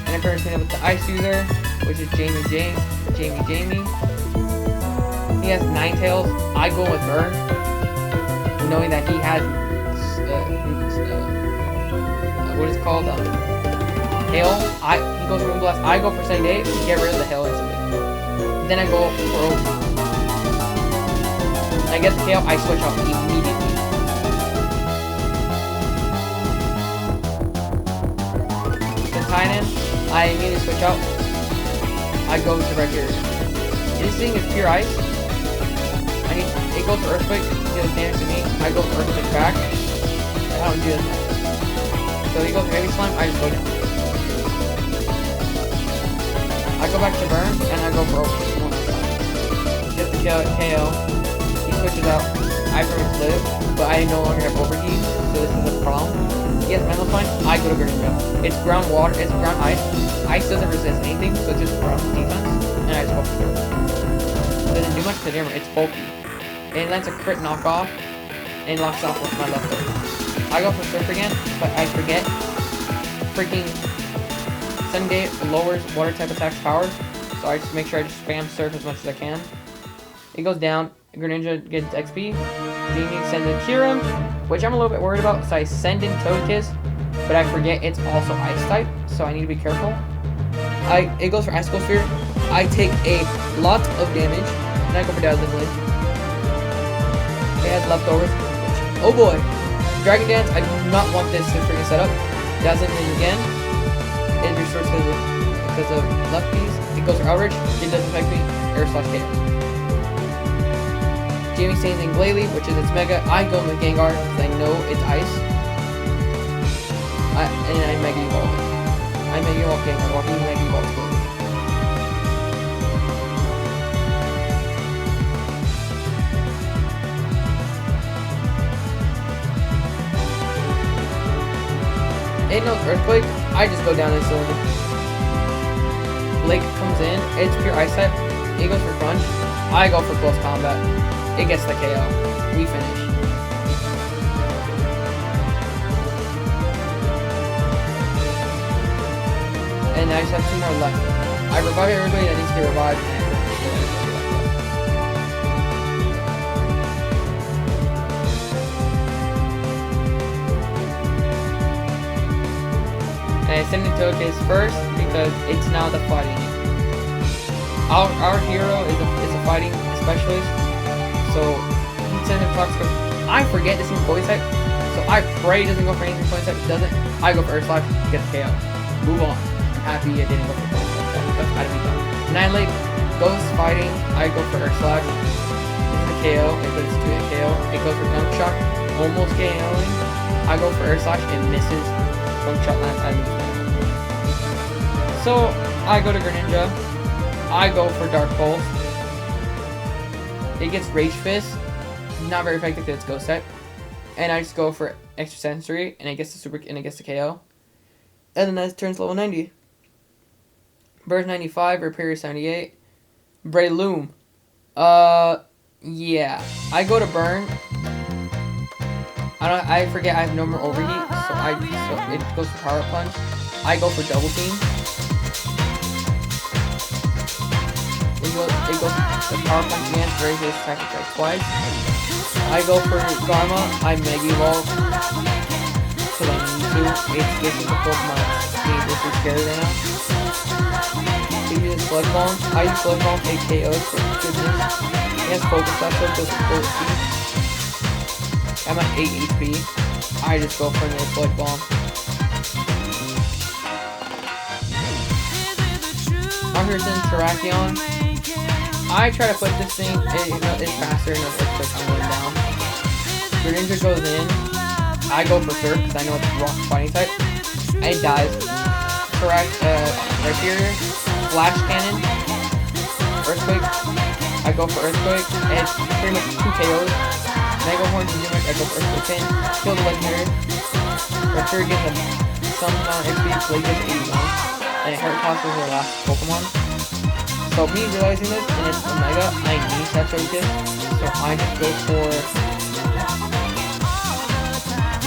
And I can clean up with the Ice User, which is Jamie. He has 9 tails. I go with Burn, knowing that he has what is it called? Hail. He goes for Moonblast. I go for Sunny Day to get rid of the hail instantly. Then I go for Overheat. I get the KO, I switch out immediately. The Titan, I immediately switch out. I go to right here. This thing is pure ice. It goes for Earthquake, it deals damage to me. I go for Earthquake back. I don't do as much. So he goes for Heavy Slime, I just go down. I go back to Burn, and I go for Overheat. Get the KO. Switches out. I pretty much live, but I no longer have Overheat, so this is a problem. He has Mental Punch, I go to Greninja. It's ground water, it's ground ice. Ice doesn't resist anything, so it's just ground defense, and I just go for Surf. It doesn't do much to the armor, it's bulky. And it lands a crit knockoff, and locks off with my left hook. I go for Surf again, but I forget. Freaking Sunny Day lowers water type attacks power, so I just make sure I just spam Surf as much as I can. It goes down. Greninja gets XP. Genie sends a Kyurem, which I'm a little bit worried about, so I send in Togekiss, but I forget it's also Ice type, so I need to be careful. It goes for Icicle Sphere. I take a lot of damage, and I go for Dazzling Blade. It has leftovers. Oh boy! Dragon Dance, I do not want this to freaking set up. Dazzling Blade again. It restores because of lefties. It goes for Outrage. It doesn't affect me. Air Slash KO. Jamie stays in Glalie, which is its Mega. I go with Gengar because I know it's Ice. And I Mega Evolve it. I Mega Evolve Gengar, or he Mega Evolve Glalie. It knows Earthquake. I just go down instantly. Blake comes in. It's pure Ice type. It goes for Crunch. I go for Close Combat. It gets the KO. We finish. And I just have 2 more left. I revive everybody that needs to get revived. And I send it to Togekiss first because it's now the fighting. Our hero is a fighting specialist. So, he sends him Fox. I forget this thing's voice type, so I pray he doesn't go for anything voice type. It doesn't. I go for Earth Slash, get the KO. Move on. I'm happy I didn't go for voice type. That's gotta be done. Annihilate, goes fighting. I go for Earth Slash. This is a KO, but it's 2 KO. It goes for Gunk Shot, almost KOing. I go for Earth Slash and misses. Gunk Shot lands. I lose. So, I go to Greninja. I go for Dark Pulse. It gets Rage Fist, not very effective because it's Ghost type, and I just go for Extra Sensory, and it gets the KO, and then that turns level 90. Burst 95, Repair 78. Breloom. Yeah. I go to burn. I forget I have no more overheat, so it goes for power punch. I go for double team. It goes for power punch again, raise his attack attack twice. I go for Garma, I Mega Evolve. Because I need to. This is the Pokemon this is scary right now. He uses Slug Bomb. I use Slug Bomb, KO for goodness. He has Focus Special, goes for full speed. I'm at 8 HP. I just go for another Slug Bomb. Hunterson, Terrakion. I try to put this thing, it's faster than the Earthquake I'm going down. Greninja goes in. I go for Surf because I know it's rock fighting type. It dies. Correct, right here. Flash Cannon. Earthquake. I go for Earthquake. And it's pretty much 2 KOs. Mega Horn and Gimmick, I go for Earthquake Pin. Kill the Legendary. Earthquake gives them some amount of XP, Blade gets 81. And it hurt costs is the last Pokemon. So me realizing this, and it's Omega, I need that focus. So I just go for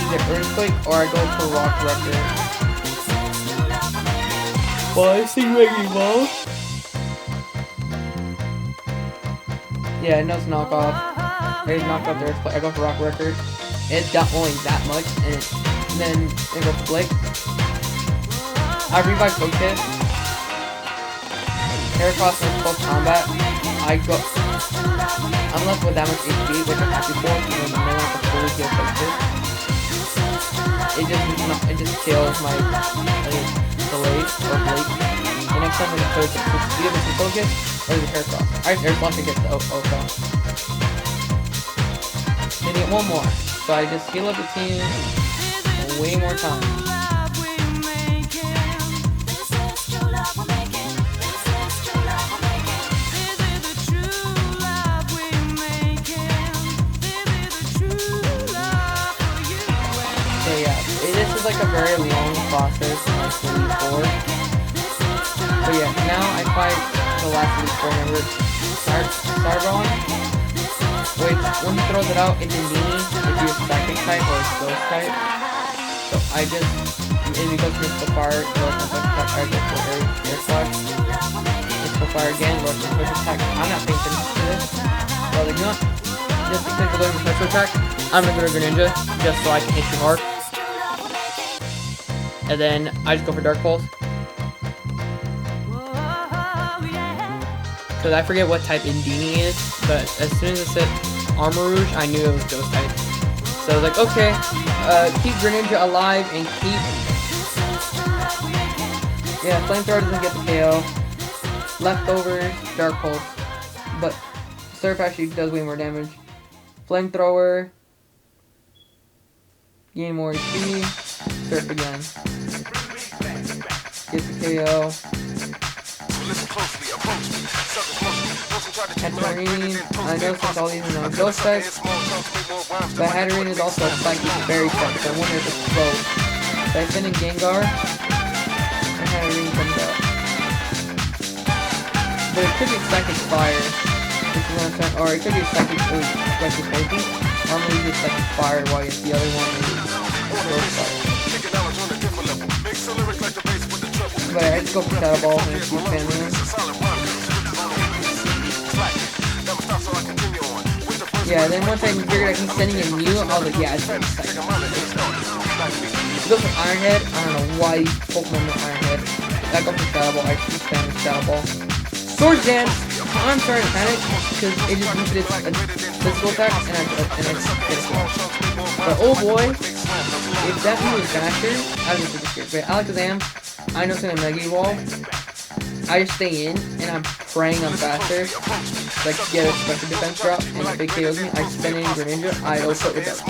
either Earthquake or I go for Rock Wrecker. Well, I see Mega Evolve. Yeah, no, it's knockoff. I just knocked off the Earthquake. I go for Rock Wrecker. It's not only that much, and then I go for Blake. I revive Focus. Heracross is close combat. I'm left with that much HP, which I'm happy for, and then I have to fully heal Focus. It just kills my delays or Blake. The next time I'm gonna focus, it's either the Focus or the Heracross. Alright, Heracross gets the Oko. Then get one more. So I just heal up the team way more time. This is like a very long process in like Elite 4. But yeah, now I fight the last Elite 4 member, Starbone, which when he throws it out, it's Indini, if you're psychic type or ghost type. So I just, if he goes for Missile Fire, I go for Air Slash. Missile Fire again, goes for Special Attack. I'm not paying attention to this. Well, like, not just because we're going for Special Attack, I'm gonna go to Greninja, just so I can hit you hard. And then I just go for Dark Pulse. Because I forget what type Indini is, but as soon as it said Armor Rouge, I knew it was Ghost type. So I was like, okay, keep Greninja alive and keep... Yeah, Flamethrower doesn't get the KO. Leftovers, Dark Pulse. But Surf actually does way more damage. Flamethrower. Gain more HP. Surf again. Get the KO. Hatterene, I know since all these are now ghost types, but Hatterene is also psychic very fast, so I wonder if it's both. So I send in Gengar, and Hatterene comes out. But it could be Psychic Fire, which is what I'm trying, or it could be Psychic Special Safety. Normally just Psychic Fire while the other one is Ghost Fire. But I just go for Shadow Ball and keep spamming him. Yeah, then once I figured out he's sending in Mew, I was like, yeah, it's second. He goes for Iron Head. I don't know why these Pokemon know Iron Head. I go for Shadow Ball. I keep spamming Shadow Ball. Swords Dance. I'm starting to panic because it just boosted its physical attack and I get it. But oh boy, if that Mew was faster, I was just scared. But Alakazam, I know it's gonna Mega Evolve. I just stay in and I'm praying I'm faster. Like get a special defense drop and if it KOs me, I spin in Greninja, I also with that.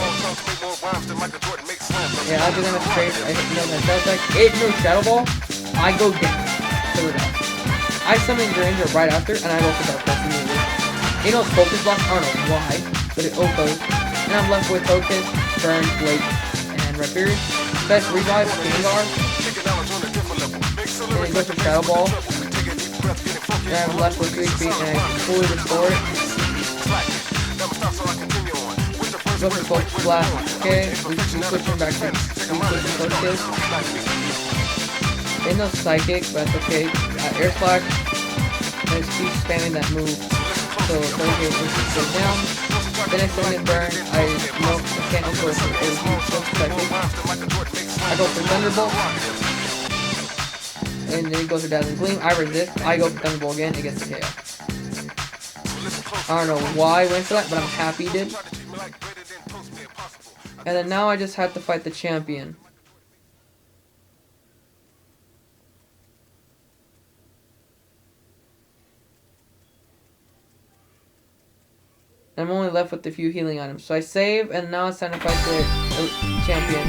Yeah, Alakazam is crazy. I hit that Shadow attack. It no Shadow Ball, I go down. Kill it out. I summon Greninja right after and I go for Dark Pulse immediately. It knows Focus Block, I don't know why, but it Okos. And I'm left with Focus, Burn, Blake, and Red Fury. Best Revive, Gengar. And it goes for Shadow Ball. I have left with 3 feet and I fully restore it. Go for both flat. Okay, we switching back to focus. Ain't no psychic, but that's okay. Air slash. And just keep spamming that move. So okay, goes down. Then I send in burn. I can't go for psychic. I go for Thunderbolt. And then he goes for Dazzling Gleam. I resist. I go for Thunderbolt again against the KO. I don't know why I went for that, but I'm happy he did. And then now I just have to fight the champion. I'm only left with a few healing items. So I save, and now it's time to fight the champion.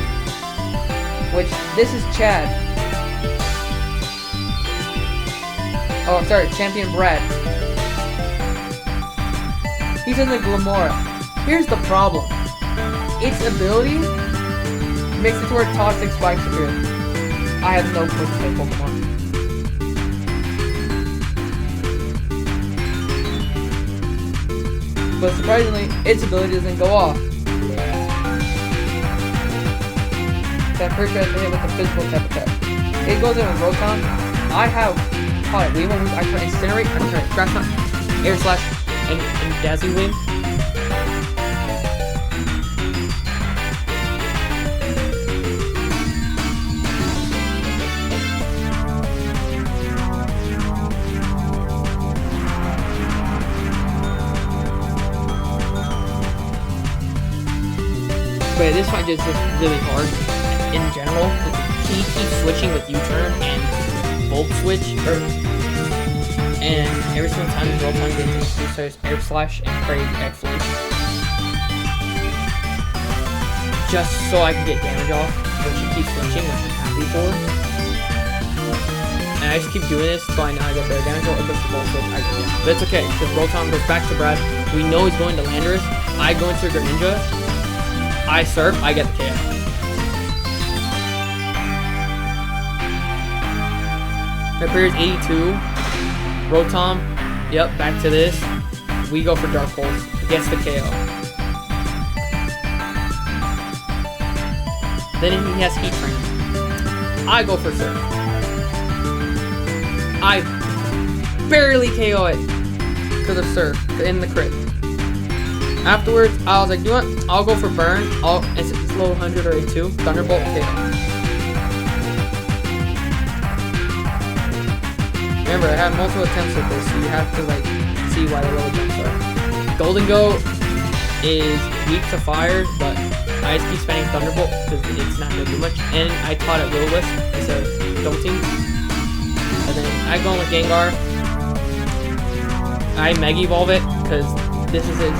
Which, this is Chad. Oh, sorry, Champion Brad. He's in the Glamora. Here's the problem. Its ability makes it to where Toxic Spikes appear. I have no clue to play Pokemon. But surprisingly, its ability doesn't go off. So I'm pretty sure I have to hit with a physical type attack. It goes in with Rotom. I have caught it. I try to Incinerate, I try to Grass Knot, Air Slash, and Dazzling Gleam. But this fight is just really hard in general because he keeps switching with U-turn and Volt Switch, and every single time the Rotom gets into so it's Air Slash and Prey X Flinch. Just so I can get damage off, which he keeps flinching, which I'm happy for. And I just keep doing this until I know I get better damage off, or goes to Volt Switch, I go down. But it's okay, because Rotom goes back to Brad. We know he's going to Landorus. I go into Greninja. I surf, I get the KO. My player is 82. Rotom, yep, back to this. We go for Dark Pulse, gets the KO. Then he has Heat Train. I go for Surf. I barely KO it because of Surf in the crit. Afterwards, I was like, you know what? I'll go for Burn. It's low 100 or 82. Thunderbolt KO. Remember, I have multiple attempts at this, so you have to like see why the low jumps are. Golden Go is weak to fire, but I just keep spamming Thunderbolt because it's not going to do much. And I taught it Will-O-Wisp instead of Jolting. And then I go in with Gengar. I Mega Evolve it because this is its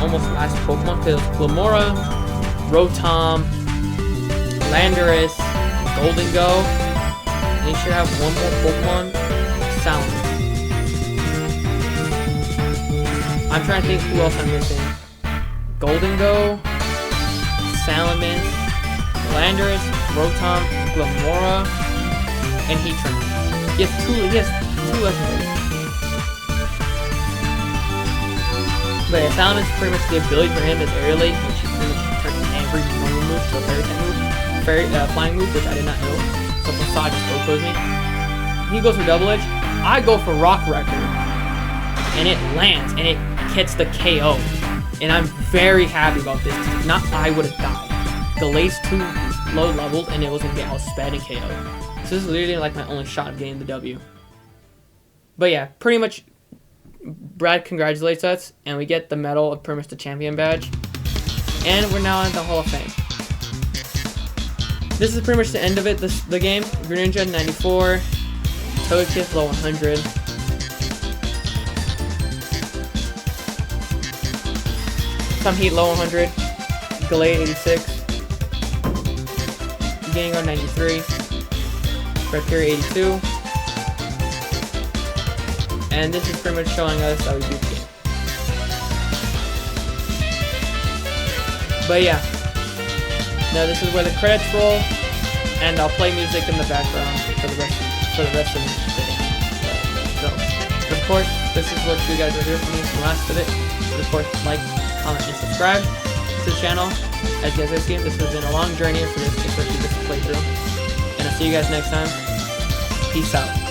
almost last Pokemon because Glamora, Rotom, Landorus, Golden Go. And you should have one more Pokemon, Salamence. I'm trying to think who else I'm missing. Golden Go, Salamence, Landorus, Rotom, Glamora, and Heatran. He has two legendaries. But yeah, Salamence pretty much the ability for him is Aerial Aid, which he pretty much turns every normal move to a fairy type move. Flying move, which I did not know. So Facade just outgoes me. He goes for Double Edge. I go for Rock Wrecker. And it lands, and it hits the KO. And I'm very happy about this. If not, I would have died. Delay's too low leveled, and it was going to get outsped and KO. So this is literally like my only shot of getting the W. But yeah, pretty much Brad congratulates us, and we get the medal of pretty much the champion badge. And we're now in the Hall of Fame. This is pretty much the end of it, the game. Greninja 94, Togekiss low 100. Some Heat low 100, Gallade 86, Gengar 93, Criteria 82. And this is pretty much showing us how we beat the game. But yeah. Now this is where the credits roll, and I'll play music in the background for the rest of the day. of course, this is what you guys will hear from me from the last of it. And of course, like, comment, and subscribe to the channel. As you guys have seen, this has been a long journey for this, especially this playthrough. And I'll see you guys next time. Peace out.